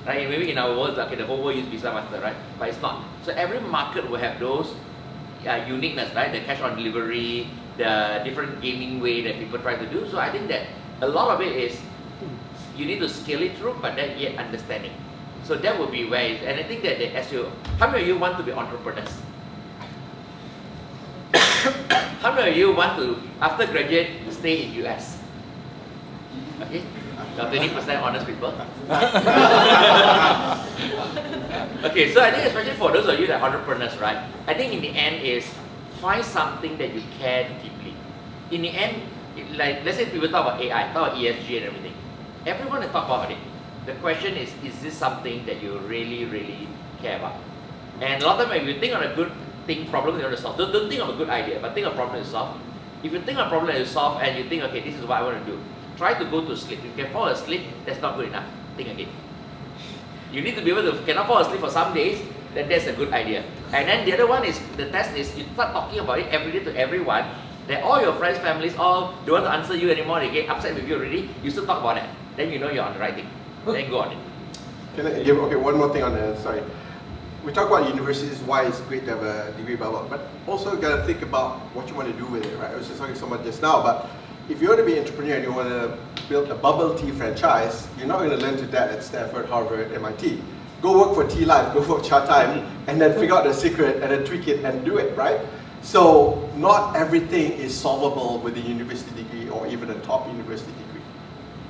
Right? Maybe in our world, okay, the whole world use Visa, Master, right? But it's not. So every market will have those uniqueness, right? The cash on delivery, the different gaming way that people try to do. So I think that a lot of it is you need to scale it through, but then yet understanding. So that would be where it is. And I think that how many of you want to be entrepreneurs? How many of you want to, after graduate, stay in US? Okay, got 20% honest people. Okay, so I think especially for those of you that are entrepreneurs, right? I think in the end is find something that you care deeply. In the end, like let's say people talk about AI, talk about ESG and everything. Everyone will talk about it. The question is this something that you really, really care about? And a lot of time, if you think on a good problem you want to solve, don't think of a good idea, but think of a problem to solve. If you think of a problem to solve and you think, okay, this is what I want to do, try to go to sleep. If you can fall asleep, that's not good enough. Think again. You need to be able to, cannot fall asleep for some days, then that's a good idea. And then the other one is, the test is, you start talking about it every day to everyone, that all your friends, families, all don't want to answer you anymore, they get upset with you already, you still talk about it. Then you know you're on the right thing. Then go on it.
Can I give, okay, one more thing on that, sorry. We talk about universities, why it's great to have a degree, blah, blah, but also got to think about what you want to do with it, right? I was just talking to someone just now, but if you want to be an entrepreneur and you want to build a bubble tea franchise, you're not going to learn to that at Stanford, Harvard, MIT. Go work for Tea Life, go for Cha Time, and then figure out the secret and then tweak it and do it, right? So not everything is solvable with a university degree or even a top university degree.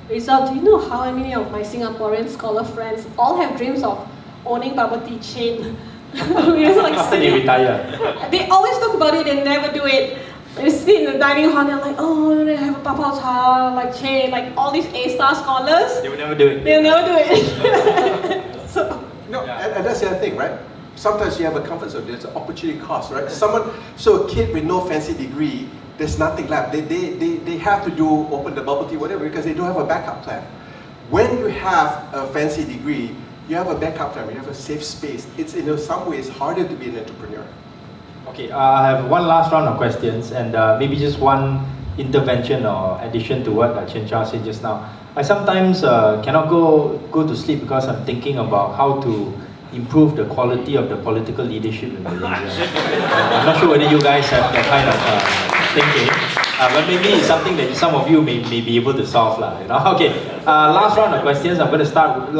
Rezal, do you know how many of my Singaporean scholar friends all have dreams of owning bubble tea chain?
After they retire.
They always talk about it and never do it. They sit in the dining hall and they're like, oh, they have a Papa Cha, like chain, like all these A-star scholars.
They will never do it.
They'll never do it. So.
No, and that's the other thing, right? Sometimes you have a comfort zone, there's an opportunity cost, right? So a kid with no fancy degree, there's nothing left. They have to open the bubble tea, whatever, because they don't have a backup plan. When you have a fancy degree, you have a backup plan, you have a safe space. It's in some ways harder to be an entrepreneur.
Okay, I have one last round of questions and maybe just one intervention or addition to what Chen Chow said just now. I sometimes cannot go to sleep because I'm thinking about how to improve the quality of the political leadership in Malaysia. I'm not sure whether you guys have that kind of thinking, but maybe it's something that some of you may be able to solve. You know? Okay, last round of questions. I'm going to start.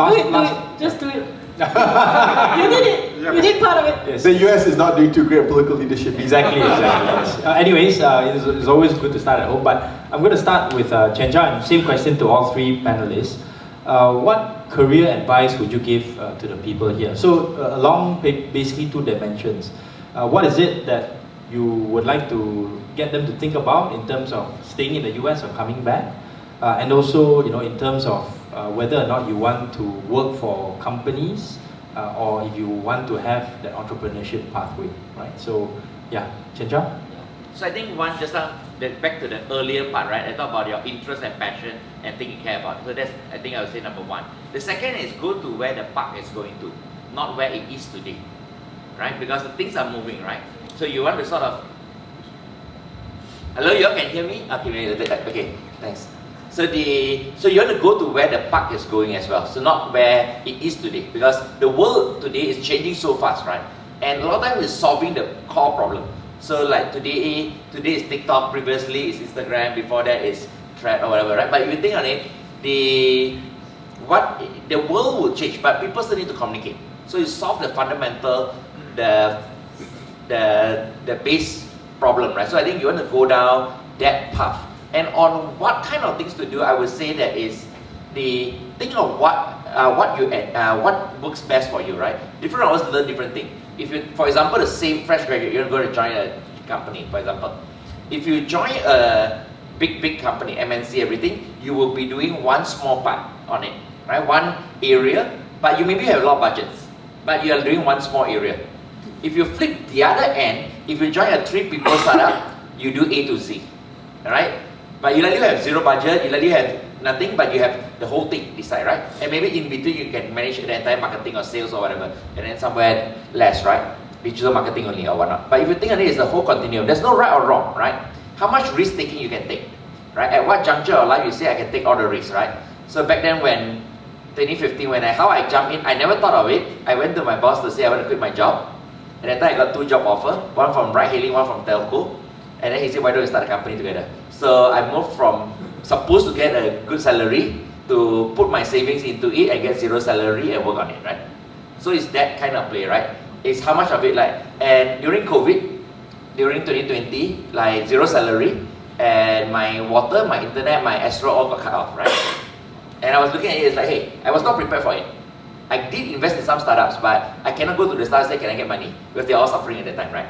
Just do it. You did it. You did part of it.
Yes.
The US is not doing too great political leadership.
Exactly. Yes. Anyways, it's always good to start at home, but I'm going to start with Chen Chow, and same question to all three panelists. What career advice would you give to the people here? So along basically two dimensions. What is it that you would like to get them to think about in terms of staying in the US or coming back? And also, in terms of whether or not you want to work for companies or if you want to have that entrepreneurship pathway, right? So, yeah, Chen Chow?
So I think one, just back to the earlier part, right? I talk about your interest and passion and thing you care about. So that's, I think I would say number one. The second is go to where the puck is going to, not where it is today, right? Because the things are moving, right? So you want to sort of, hello, you all can hear me? Okay, thanks. So you want to go to where the puck is going as well. So not where it is today, because the world today is changing so fast, right? And a lot of times it's solving the core problem. So like today is TikTok, previously is Instagram, before that is Thread or whatever, right? But if you think on it, the world will change, but people still need to communicate. So you solve the fundamental, the base problem, right? So I think you want to go down that path. And on what kind of things to do, I would say that is think of what works best for you, right? Different of us learn different things. If you, for example, the same fresh graduate, you're going to join a company, for example. If you join a big company, MNC, everything, you will be doing one small part on it, right? One area, but you maybe have a lot of budgets, but you are doing one small area. If you flip the other end, if you join a 3 people startup, you do A to Z, right? But you likely have zero budget, you likely have nothing, but you have the whole thing decide, right? And maybe in between you can manage the entire marketing or sales or whatever, and then somewhere less, right? Digital marketing only or whatnot. But if you think of it, it's the whole continuum. There's no right or wrong, right? How much risk taking you can take, right? At what juncture of life you say I can take all the risks, right? So back then when 2015, how I jumped in, I never thought of it. I went to my boss to say I want to quit my job. And at that time I got 2 job offers, one from ride hailing, one from telco. And then he said, why don't we start a company together? So I moved from supposed to get a good salary to put my savings into it and get 0 salary and work on it, right? So it's that kind of play, right? It's how much of it like, and during COVID, during 2020, like 0 salary, and my water, my internet, my Astro all got cut off, right? And I was looking at it, it's like, hey, I was not prepared for it. I did invest in some startups, but I cannot go to the startups and say, can I get money? Because they're all suffering at that time, right?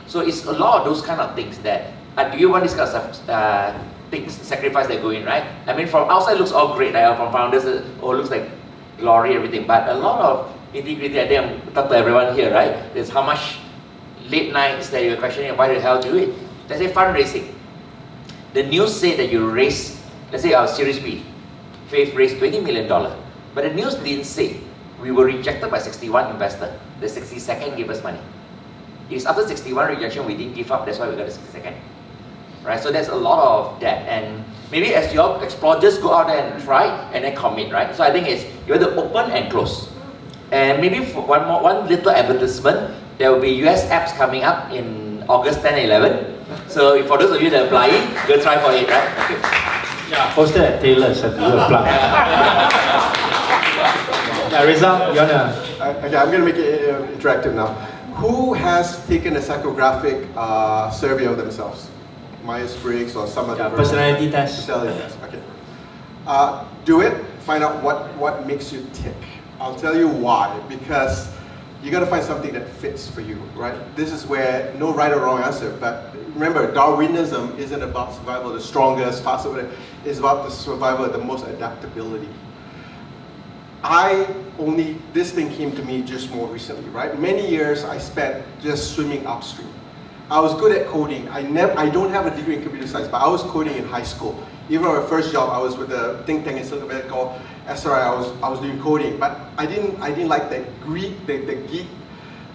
So it's a lot of those kind of things that, do you want this kind of things, sacrifice that go in, right? I mean, from outside looks all great, right? From founders, looks like glory, everything. But a lot of integrity, I think I'm talking to everyone here, right? There's how much late nights that you're questioning, why the hell do it? Let's say fundraising. The news said that you raised, let's say our Series B, Fave raised $20 million. But the news didn't say we were rejected by 61 investors. The 62nd gave us money. It's after 61 rejection, we didn't give up, that's why we got the 62nd. Right? So there's a lot of that. And maybe as you all explore, just go out there and try and then commit, right? So I think it's, you have to open and close. And maybe for one little advertisement, there will be US apps coming up in August 10 and 11. So for those of you that are applying, go try for it, right?
Yeah, posted at Taylor's at you apply. Yeah, Rezal, you wanna?
Okay, I'm going to make it interactive now. Who has taken a psychographic survey of themselves? Myers-Briggs or some other
personality test.
Personality test, okay. Do it, find out what makes you tick. I'll tell you why, because you got to find something that fits for you, right? This is where no right or wrong answer, but remember, Darwinism isn't about survival, the strongest, fastest, whatever. It's about the survival, the most adaptability. This thing came to me just more recently, right? Many years I spent just swimming upstream. I was good at coding. I don't have a degree in computer science, but I was coding in high school. Even my first job, I was with a think tank in Silicon Valley called SRI. I was doing coding, but I didn't like the geek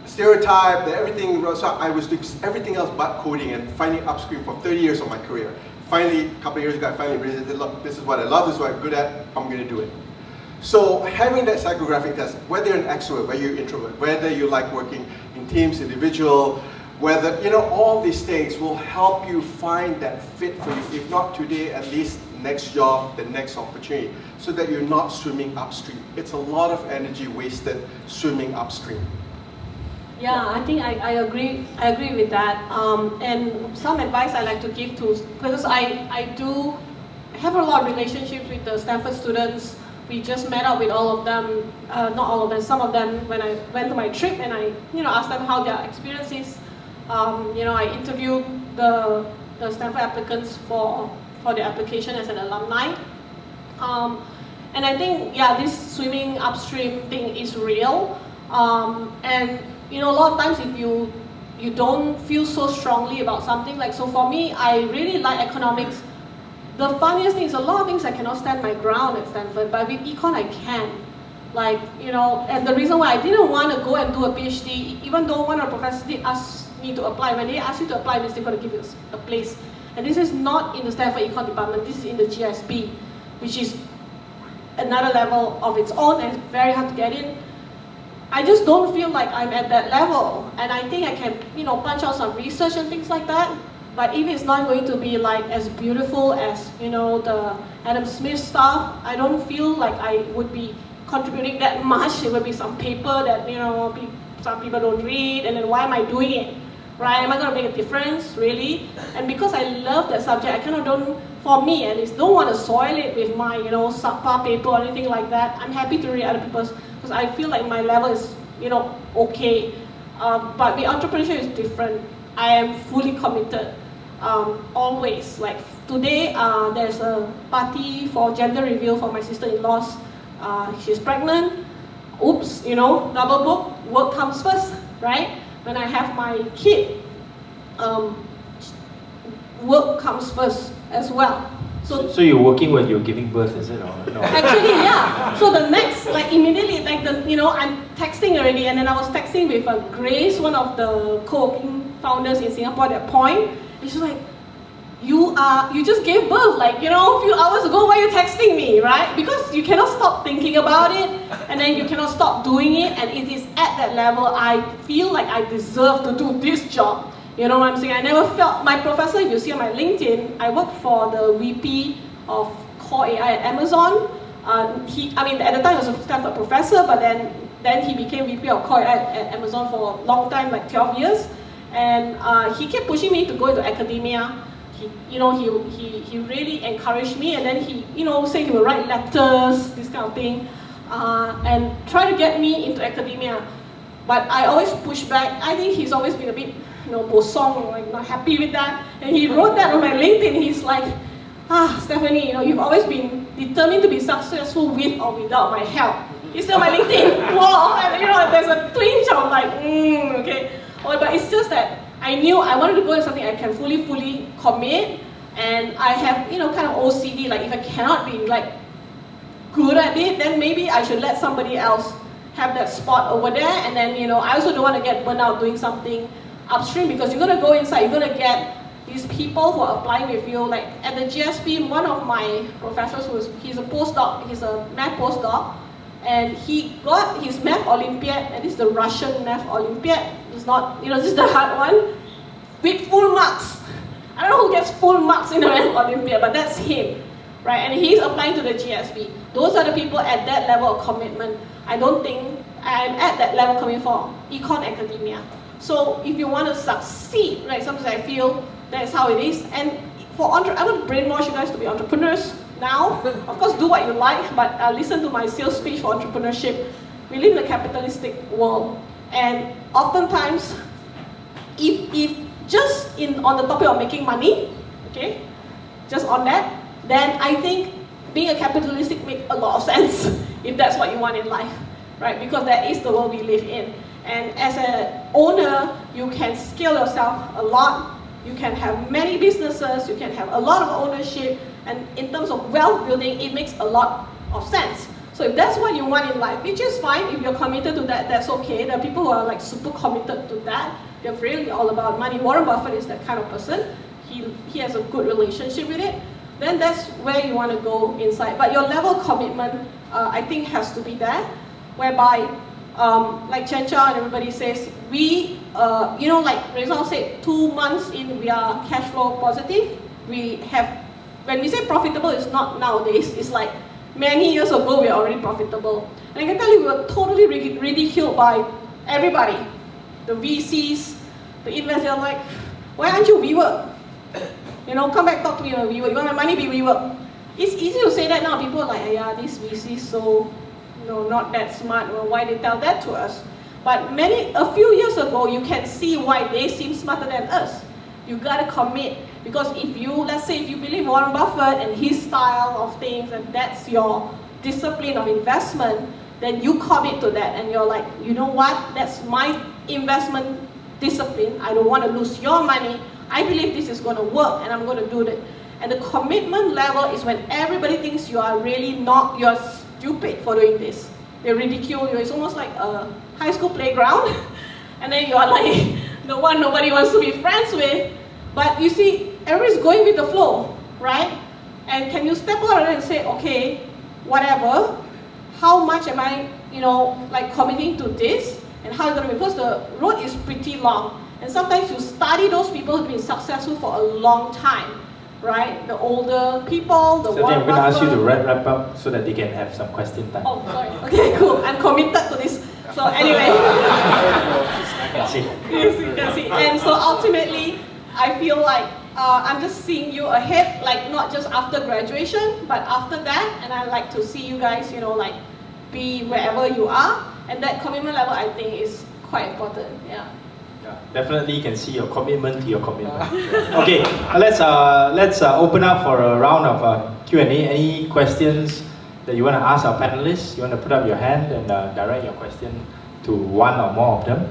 stereotype, everything. So I was doing everything else but coding and finding upstream for 30 years of my career. Finally, a couple of years ago, I finally realized, look, this is what I love, this is what I'm good at, I'm going to do it. So having that psychographic test, whether you're an extrovert, whether you're an introvert, whether you like working in teams, individual, whether, all these things will help you find that fit for you. If not today, at least next job, the next opportunity, so that you're not swimming upstream. It's a lot of energy wasted swimming upstream.
Yeah, I think I agree with that. And some advice I like to give to, because I do have a lot of relationships with the Stanford students. We just met up with all of them, not all of them, some of them when I went to my trip, and I asked them how their experience is. I interviewed the Stanford applicants for their application as an alumni. And I think, yeah, this swimming upstream thing is real. And a lot of times if you don't feel so strongly about something. Like, so for me, I really like economics. The funniest thing is a lot of things I cannot stand my ground at Stanford, but with econ I can. Like, you know, and the reason why I didn't want to go and do a PhD, even though one of the professors did ask me to apply, when they ask you to apply, they're going to give you a place. And this is not in the Stanford Econ department, this is in the GSB, which is another level of its own and it's very hard to get in. I just don't feel like I'm at that level, and I think I can, you know, punch out some research and things like that. But if it's not going to be like as beautiful as, you know, the Adam Smith stuff, I don't feel like I would be contributing that much. It would be some paper that, you know, some people don't read, and then why am I doing it, right? Am I going to make a difference, really? And because I love that subject, I kind of don't, for me at least, don't want to soil it with my, you know, subpar paper or anything like that. I'm happy to read other people's, because I feel like my level is, you know, okay. But the entrepreneurship is different. I am fully committed, always. Like today, there's a party for gender reveal for my sister-in-law's. She's pregnant. Oops, you know, double book. Work comes first, right? When I have my kid, work comes first as well.
So you're working when you're giving birth, is it? Or no?
Actually, yeah. So the next, like immediately, like the, you know, I'm texting already, and then I was texting with Grace, one of the co-working founders in Singapore at that point. And she's like, you just gave birth, like, you know, a few hours ago. Why are you texting me, right? Because you cannot stop thinking about it, and then you cannot stop doing it, and it is at that level I feel like I deserve to do this job. You know what I'm saying? I never felt, my professor, if you see on my LinkedIn, I worked for the VP of Core AI at Amazon. At the time he was a Stanford professor, but then he became VP of Core AI at Amazon for a long time, like 12 years. And he kept pushing me to go into academia. He really encouraged me, and then he, you know, said he would write letters, this kind of thing, and try to get me into academia. But I always push back. I think he's always been a bit, you know, bosong, like not happy with that. And he wrote that on my LinkedIn. He's like, Stephanie, you know, you've always been determined to be successful with or without my help. It's still my LinkedIn wall, and you know, there's a twinge of like, okay. But it's just that I knew I wanted to go into something I can fully commit, and I have, you know, kind of OCD, like if I cannot be like good at it, then maybe I should let somebody else have that spot over there. And then, you know, I also don't want to get burnt out doing something upstream, because you're going to go inside, you're going to get these people who are applying with you. Like at the GSP, one of my professors, he's a postdoc, he's a math postdoc, and he got his math Olympiad, and this is the Russian math Olympiad. It's not, you know, this is the hard one, with full marks. I don't know who gets full marks in the math Olympiad, but that's him, right? And he's applying to the GSP. Those are the people at that level of commitment. I don't think I'm at that level coming for econ academia. So if you want to succeed, right, sometimes I feel that's how it is. And for I'm going to brainwash you guys to be entrepreneurs now. Of course, do what you like, but listen to my sales speech for entrepreneurship. We live in a capitalistic world, and oftentimes, if just on the topic of making money, okay, just on that, then I think being a capitalistic makes a lot of sense if that's what you want in life, right? Because that is the world we live in. And as an owner, you can scale yourself a lot. You can have many businesses, you can have a lot of ownership, and in terms of wealth building, it makes a lot of sense. So if that's what you want in life, which is fine, if you're committed to that, that's okay. There are people who are like super committed to that. They're really all about money. Warren Buffett is that kind of person. He has a good relationship with it. Then that's where you want to go inside. But your level of commitment, I think, has to be there, whereby, like Chen Chow and everybody says, we, you know, like Rezal said, 2 months in, we are cash flow positive. We have, when we say profitable, it's not nowadays, it's like many years ago, we are already profitable. And I can tell you, we were totally ridiculed by everybody. The VCs, the investors, are like, why aren't you WeWork? You know, come back, talk to me about WeWork. You want my money, be WeWork. It's easy to say that now. People are like, yeah, this VC is so, you know, not that smart. Well, why they tell that to us? But a few years ago, you can see why they seem smarter than us. You gotta commit, because if you, let's say, if you believe Warren Buffett and his style of things, and that's your discipline of investment, then you commit to that, and you're like, you know what? That's my investment discipline. I don't want to lose your money. I believe this is going to work and I'm going to do it. And the commitment level is when everybody thinks you are really not, you're stupid for doing this. They ridicule you. It's almost like a high school playground. And then you are like the one nobody wants to be friends with. But you see, everybody's going with the flow, right? And can you step out and say, okay, whatever, how much am I, like committing to this? And how is it going to be? Because the road is pretty long. And sometimes you study those people who've been successful for a long time, right? The older people, the
So I'm going to ask you to wrap up so that they can have some question time.
Oh, sorry. Okay, cool. I'm committed to this. So anyway. You can see. And so ultimately, I feel like I'm just seeing you ahead, like not just after graduation, but after that. And I like to see you guys, like be wherever you are. And that commitment level, I think, is quite important. Yeah.
Yeah, definitely can see your commitment to your commitment. Okay, let's open up for a round of Q&A. Any questions that you want to ask our panelists? You want to put up your hand and direct your question to one or more of them?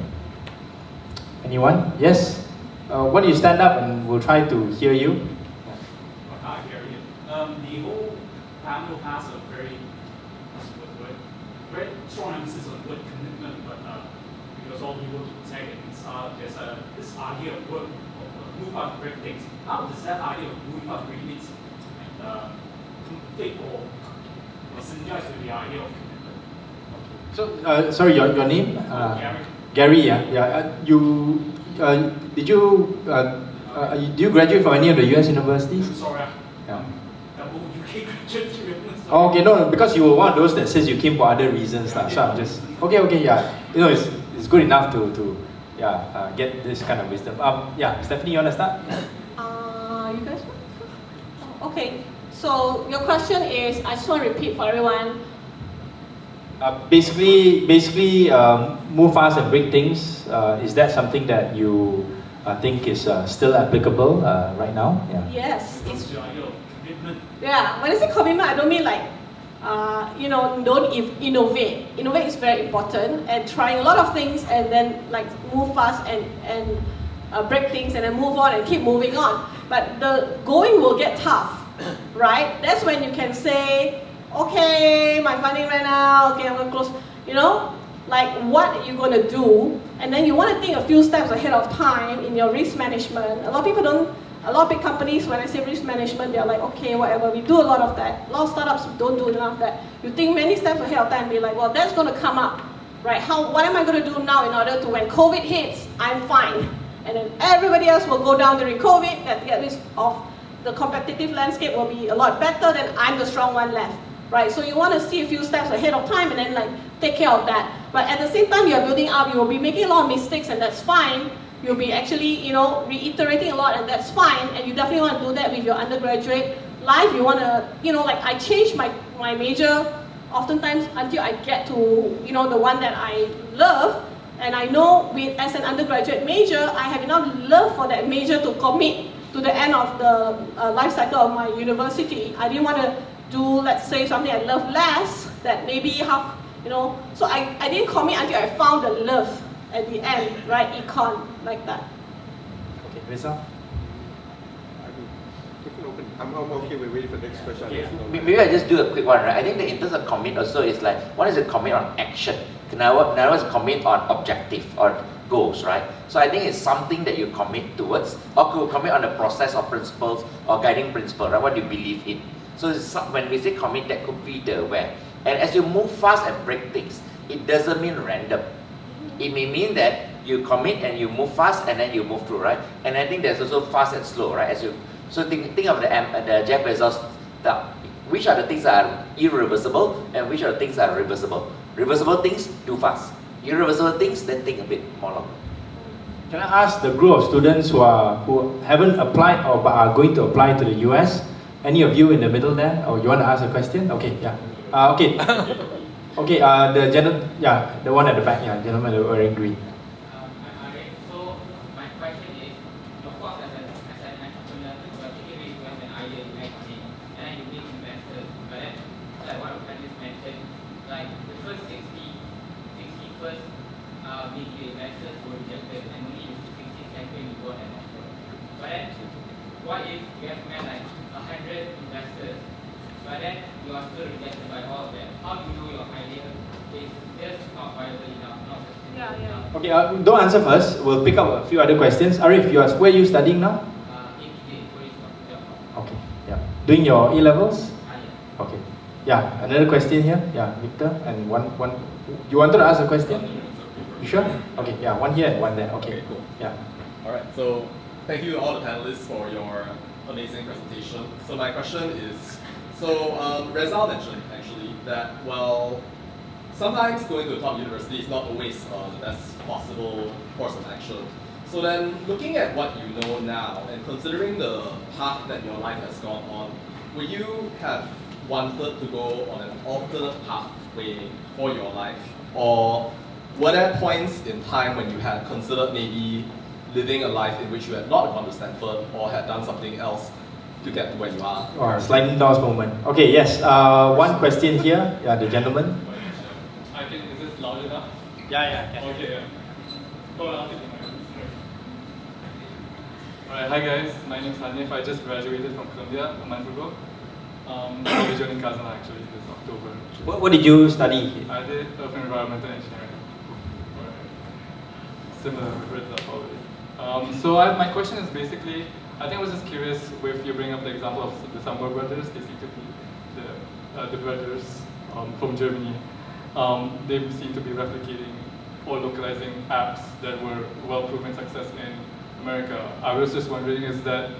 Anyone? Yes? Why don't you stand up and we'll try to hear you?
Hi, Gary. The whole panel has a very strong emphasis on word commitment, but because all people to tech and there's this idea of work, move out and break things. How does that idea of move out really conflict or synergize with the idea of commitment?
So, sorry, your name?
Gary.
Gary, yeah. Did you do you graduate from any of the US universities?
Sorry,
Yeah.
double UK graduate.
Oh, okay, no, because you were one of those that says you came for other reasons, so I'm just okay, yeah. It's good enough to get this kind of wisdom. Yeah, Stephanie, you wanna start?
You guys want? Okay. So your question is, I just want to repeat for everyone.
Basically, move fast and break things. Is that something that you think is still applicable right now? Yeah.
Yes, it's
The idea of commitment.
yeah. When I say commitment, I don't mean like don't innovate. Innovate is very important, and trying a lot of things, and then like move fast and break things, and then move on and keep moving on. But the going will get tough, right? That's when you can say, okay, my funding ran out, okay, I'm going to close, like what are you going to do? And then you want to think a few steps ahead of time in your risk management. A lot of people don't, a lot of big companies, when I say risk management, they're like, okay, whatever, we do a lot of that. A lot of startups don't do enough of that. You think many steps ahead of time and be like, well, that's going to come up, right? What am I going to do now in order to, when COVID hits, I'm fine. And then everybody else will go down during COVID, that get rid of the competitive landscape will be a lot better, then I'm the strong one left. Right, so you want to see a few steps ahead of time and then like take care of that. But at the same time, you're building up, you will be making a lot of mistakes, and that's fine. You'll be actually, reiterating a lot, and that's fine. And you definitely want to do that with your undergraduate life. You want to, like I changed my major oftentimes until I get to, the one that I love. And I know as an undergraduate major, I have enough love for that major to commit to the end of the life cycle of my university. I didn't want to do, let's say, something I love less, that maybe half, so I didn't commit until I found the love at the end, right? Econ, like that.
Okay, Rezal?
I'm okay, we're waiting for the next question.
Maybe I just do a quick one, right? I think that in terms of commit also is like, one is a commit on action, another is a commit on objective or goals, right? So I think it's something that you commit towards, or commit on the process or principles or guiding principle, right? What do you believe in? So when we say commit, that could be the where. And as you move fast and break things, it doesn't mean random. It may mean that you commit and you move fast and then you move through, right? And I think there's also fast and slow, right? So think of the Jeff Bezos, which are the things that are irreversible and which are the things that are reversible. Reversible things, do fast. Irreversible things, then think a bit more long.
Can I ask the group of students who haven't applied or but are going to apply to the US? Any of you in the middle there? Or you want to ask a question? Okay, yeah. Okay. Okay, the one at the back, yeah, gentleman wearing green.
So my question is, of course, as an entrepreneur, you are taking risk when an idea you make money, and then you need investors. But then, like one of the panelists mentioned, like the first 60 first VC investors were rejected, and only the anything you want and offer. But then, what if you have met like 100 investors, but then you are still rejected by all of them? How do you know your idea is just not viable enough, not sustainable enough?
Okay, don't answer first. We'll pick up a few other questions. Arif, where are you studying now? Okay, yeah. Doing your A-levels?
Yeah.
Okay. Yeah, another question here. Yeah, Victor. And one. You wanted to ask a question? You sure? Okay, yeah, one here and one there. Okay,
cool.
Yeah.
Alright, so thank you all the panelists for your amazing presentation. So my question is, Rezal mentioned actually that, well, sometimes going to a top university is not always the best possible course of action. So then, looking at what you know now, and considering the path that your life has gone on, would you have wanted to go on an alternate pathway for your life? Or were there points in time when you had considered maybe living a life in which you had not gone to Stanford or had done something else to get to where you are?
Or sliding doors moment. Okay, yes. One question here. Yeah, the gentleman.
I think, is this loud enough?
Yeah.
Okay, yeah. Alright, hi guys. My name is Hanif. I just graduated from Columbia a month ago. I'll be joining Kazan actually this October.
What did you study?
I did Earth and Environmental Engineering. Similar with Rezal probably. So my question is basically, I think I was just curious if you bring up the example of the Sambar brothers. They seem to be the brothers from Germany. They seem to be replicating or localizing apps that were well-proven success in America. I was just wondering, is that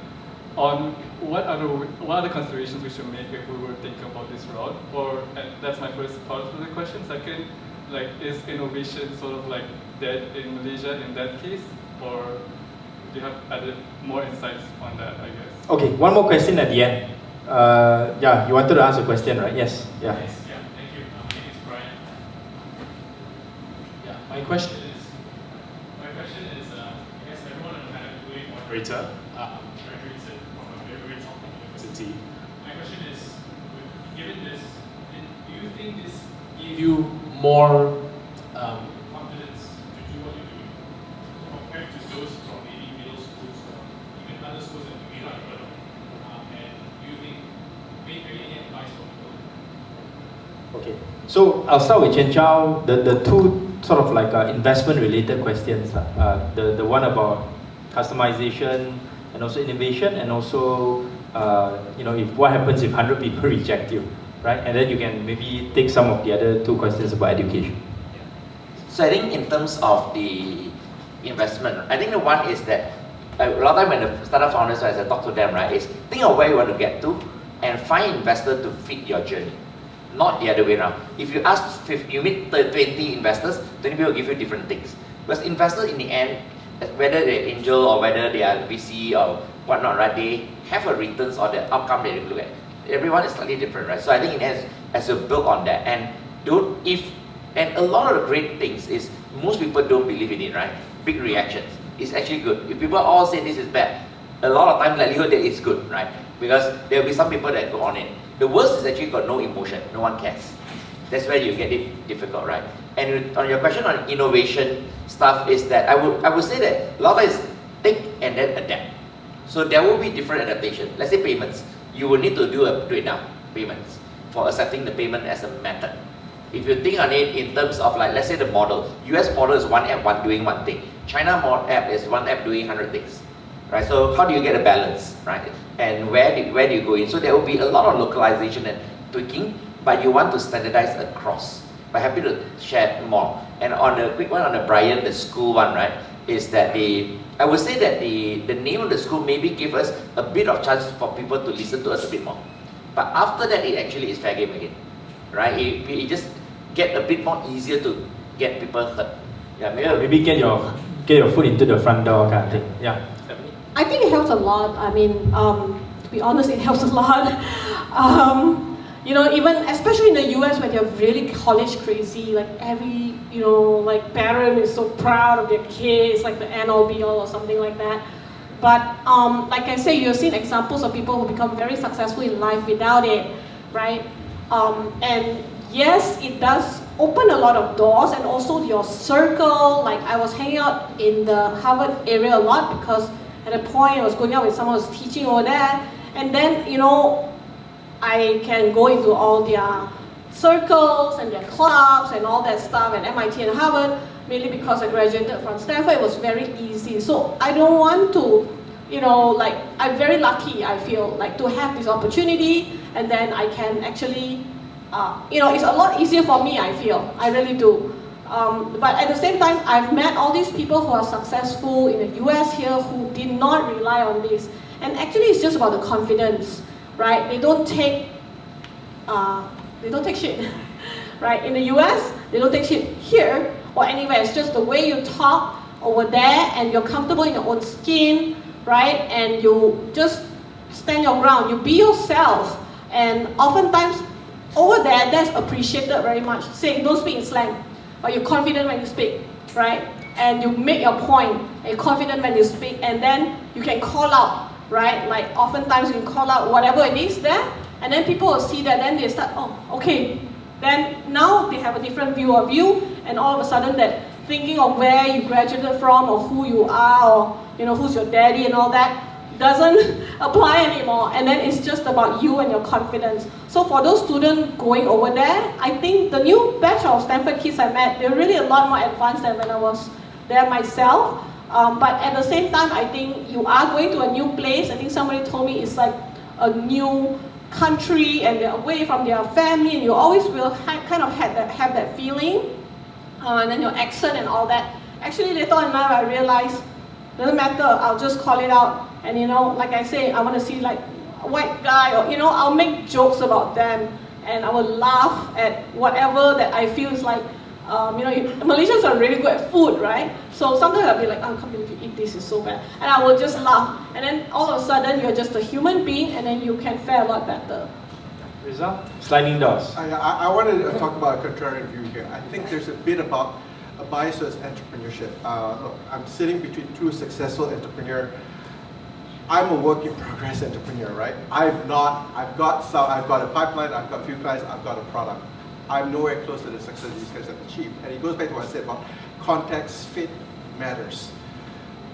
on what other considerations we should make if we were thinking about this route? Or that's my first part of the question. Second, like, is innovation sort of like dead in Malaysia in that case, or do you have added more insights on that? I guess.
Okay, one more question at the end. Yeah, you wanted to ask a question, right? Yes. Yeah.
Yes, yeah, thank you. My name is Brian.
Yeah. My question
is, I guess everyone on the panel doing moderator graduated from a very top university. My question is, given this, do you think this gave you more confidence to do what you're doing compared to those from maybe middle schools or even other schools that you may not heard of? And do you think, maybe any advice for people?
Okay, so I'll start with Chen Chow. The two sort of like investment-related questions. The one about customization and also innovation, and also if what happens if 100 people reject you, right? And then you can maybe take some of the other two questions about education.
So I think in terms of the investment, I think the one is that a lot of time when the startup founders, as I talk to them, right, is think of where you want to get to and find investor to fit your journey. Not the other way around. If you ask, you meet 20 investors, 20 people will give you different things. Because investors in the end, whether they're angel or whether they are VC or whatnot, right, they have a returns or the outcome that they look at. Everyone is slightly different, right? So I think as you build on that, and a lot of the great things is most people don't believe in it, right? Big reactions. It's actually good. If people all say this is bad, a lot of time likelihood that it's good, right? Because there will be some people that go on it. The worst is actually got no emotion, no one cares. That's where you get it difficult, right? And on your question on innovation stuff is that I would say that a lot of it is take and then adapt. So there will be different adaptation. Let's say payments. You will need to do it now, payments, for accepting the payment as a method. If you think on it in terms of like, let's say the model, US model is one app doing one thing. China app is one app doing 100 things. Right? So how do you get a balance, right? And where do you go in? So there will be a lot of localization and tweaking, but you want to standardize across. But happy to share more. And on the quick one on the Brian, the school one, right, is that I would say that the name of the school maybe give us a bit of chance for people to listen to us a bit more. But after that, it actually is fair game again, right? It just get a bit more easier to get people heard. Yeah,
maybe get your foot into the front door kind of thing. Yeah.
I think it helps a lot. I mean, to be honest, it helps a lot. Even especially in the US when they're really college crazy, like every, like parent is so proud of their kids, like the end all be all or something like that. But like I say, you've seen examples of people who become very successful in life without it, right? And yes, it does opened a lot of doors, and also your circle. Like I was hanging out in the Harvard area a lot because at a point I was going out with someone who was teaching over there, and then I can go into all their circles and their clubs and all that stuff at MIT and Harvard, mainly because I graduated from Stanford. It was very easy. So I don't want to, I'm very lucky, I feel, like to have this opportunity, and then I can actually, it's a lot easier for me, I feel. I really do. But at the same time, I've met all these people who are successful in the US here who did not rely on this. And actually it's just about the confidence, right? They don't take shit, right? In the US, they don't take shit here or anywhere. It's just the way you talk over there, and you're comfortable in your own skin, right? And you just stand your ground. You be yourself. And oftentimes over there, that's appreciated very much. Say, don't speak in slang, but you're confident when you speak, right? And you make your point, and you're confident when you speak, and then you can call out, right? Like oftentimes you can call out whatever it is there, and then people will see that, then they start, oh, okay. Then now they have a different view of you, and all of a sudden that thinking of where you graduated from, or who you are, or who's your daddy and all that, doesn't apply anymore. And then it's just about you and your confidence. So for those students going over there, I think the new batch of Stanford kids I met, they're really a lot more advanced than when I was there myself. But at the same time, I think you are going to a new place. I think somebody told me it's like a new country, and they're away from their family, and you always will kind of have that feeling. And then your accent and all that. Actually, later on in life, I realized, doesn't matter, I'll just call it out. And like I say, I want to see like a white guy, or I'll make jokes about them, and I will laugh at whatever that I feel is like, Malaysians are really good at food, right? So sometimes I'll be like, I can't believe you eat this, it's so bad. And I will just laugh. And then all of a sudden, you're just a human being, and then you can fare a lot better.
Rezal? Sliding doors.
I wanted to talk about a contrarian view here. I think there's a bit about a bias towards entrepreneurship. Look, I'm sitting between two successful entrepreneurs. I'm a work in progress entrepreneur, right? I've got a pipeline, I've got a few clients, I've got a product. I'm nowhere close to the success these guys have achieved. And it goes back to what I said about context, fit matters.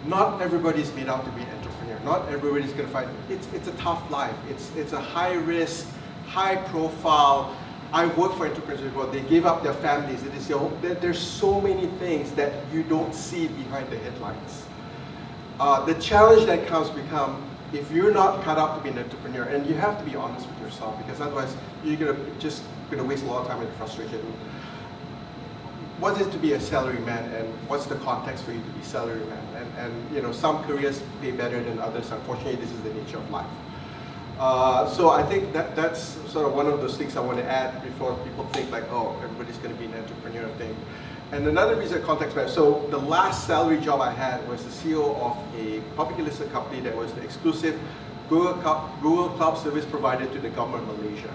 Not everybody's made out to be an entrepreneur. Not everybody's going to find, it's a tough life. It's a high risk, high profile. I work for entrepreneurs before, they give up their families. There's so many things that you don't see behind the headlines. The challenge that become, if you're not cut out to be an entrepreneur, and you have to be honest with yourself, because otherwise you're gonna waste a lot of time and frustration. What is it to be a salaryman, and what's the context for you to be salaryman? And some careers pay better than others. Unfortunately, this is the nature of life. So I think that's sort of one of those things I want to add before people think like, oh, everybody's going to be an entrepreneur thing. And another reason context matters. So the last salary job I had was the CEO of a publicly listed company that was the exclusive Google Cloud service provider to the government of Malaysia.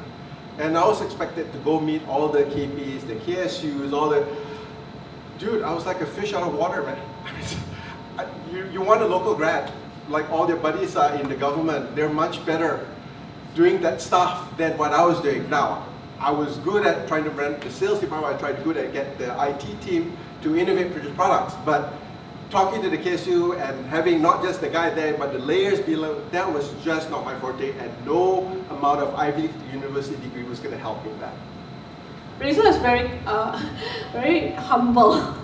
And I was expected to go meet all the KPs, the KSUs, all the... Dude, I was like a fish out of water, man. You want a local grad, like all their buddies are in the government, they're much better doing that stuff than what I was doing. Now, I was good at trying to run the sales department, I tried good at get the IT team to innovate, produce products, but talking to the KSU and having not just the guy there, but the layers below, that was just not my forte, and no amount of Ivy League university degree was going to help me in that.
Rezal is very humble.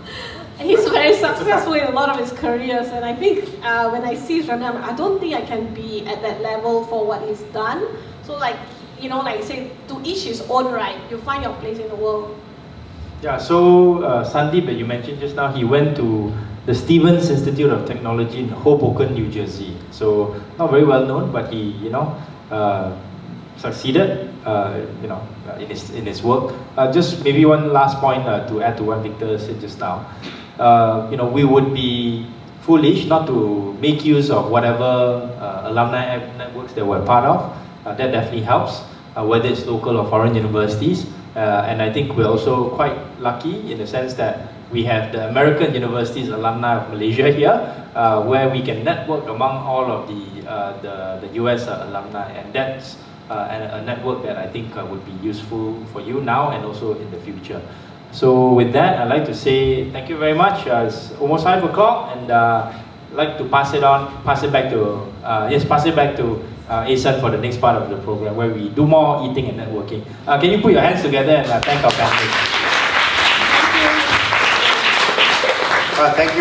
He's very successful in a lot of his careers, and I think when I see his resume, I don't think I can be at that level for what he's done. So like I say, to each his own, right? You find your place in the world.
Yeah, so Sandeep, that you mentioned just now, he went to the Stevens Institute of Technology in Hoboken, New Jersey. So not very well known, but he, succeeded, in his work. Just maybe one last point to add to what Victor said just now. We would be foolish not to make use of whatever alumni networks that we're part of. That definitely helps, whether it's local or foreign universities. And I think we're also quite lucky in the sense that we have the American Universities Alumni of Malaysia here, where we can network among all of the US alumni, and that's a network that I think would be useful for you now and also in the future. So with that, I'd like to say thank you very much. It's almost 5 o'clock, and I'd like to pass it back to Asen for the next part of the program, where we do more eating and networking. Can you put your hands together and thank our panelists?
Thank you.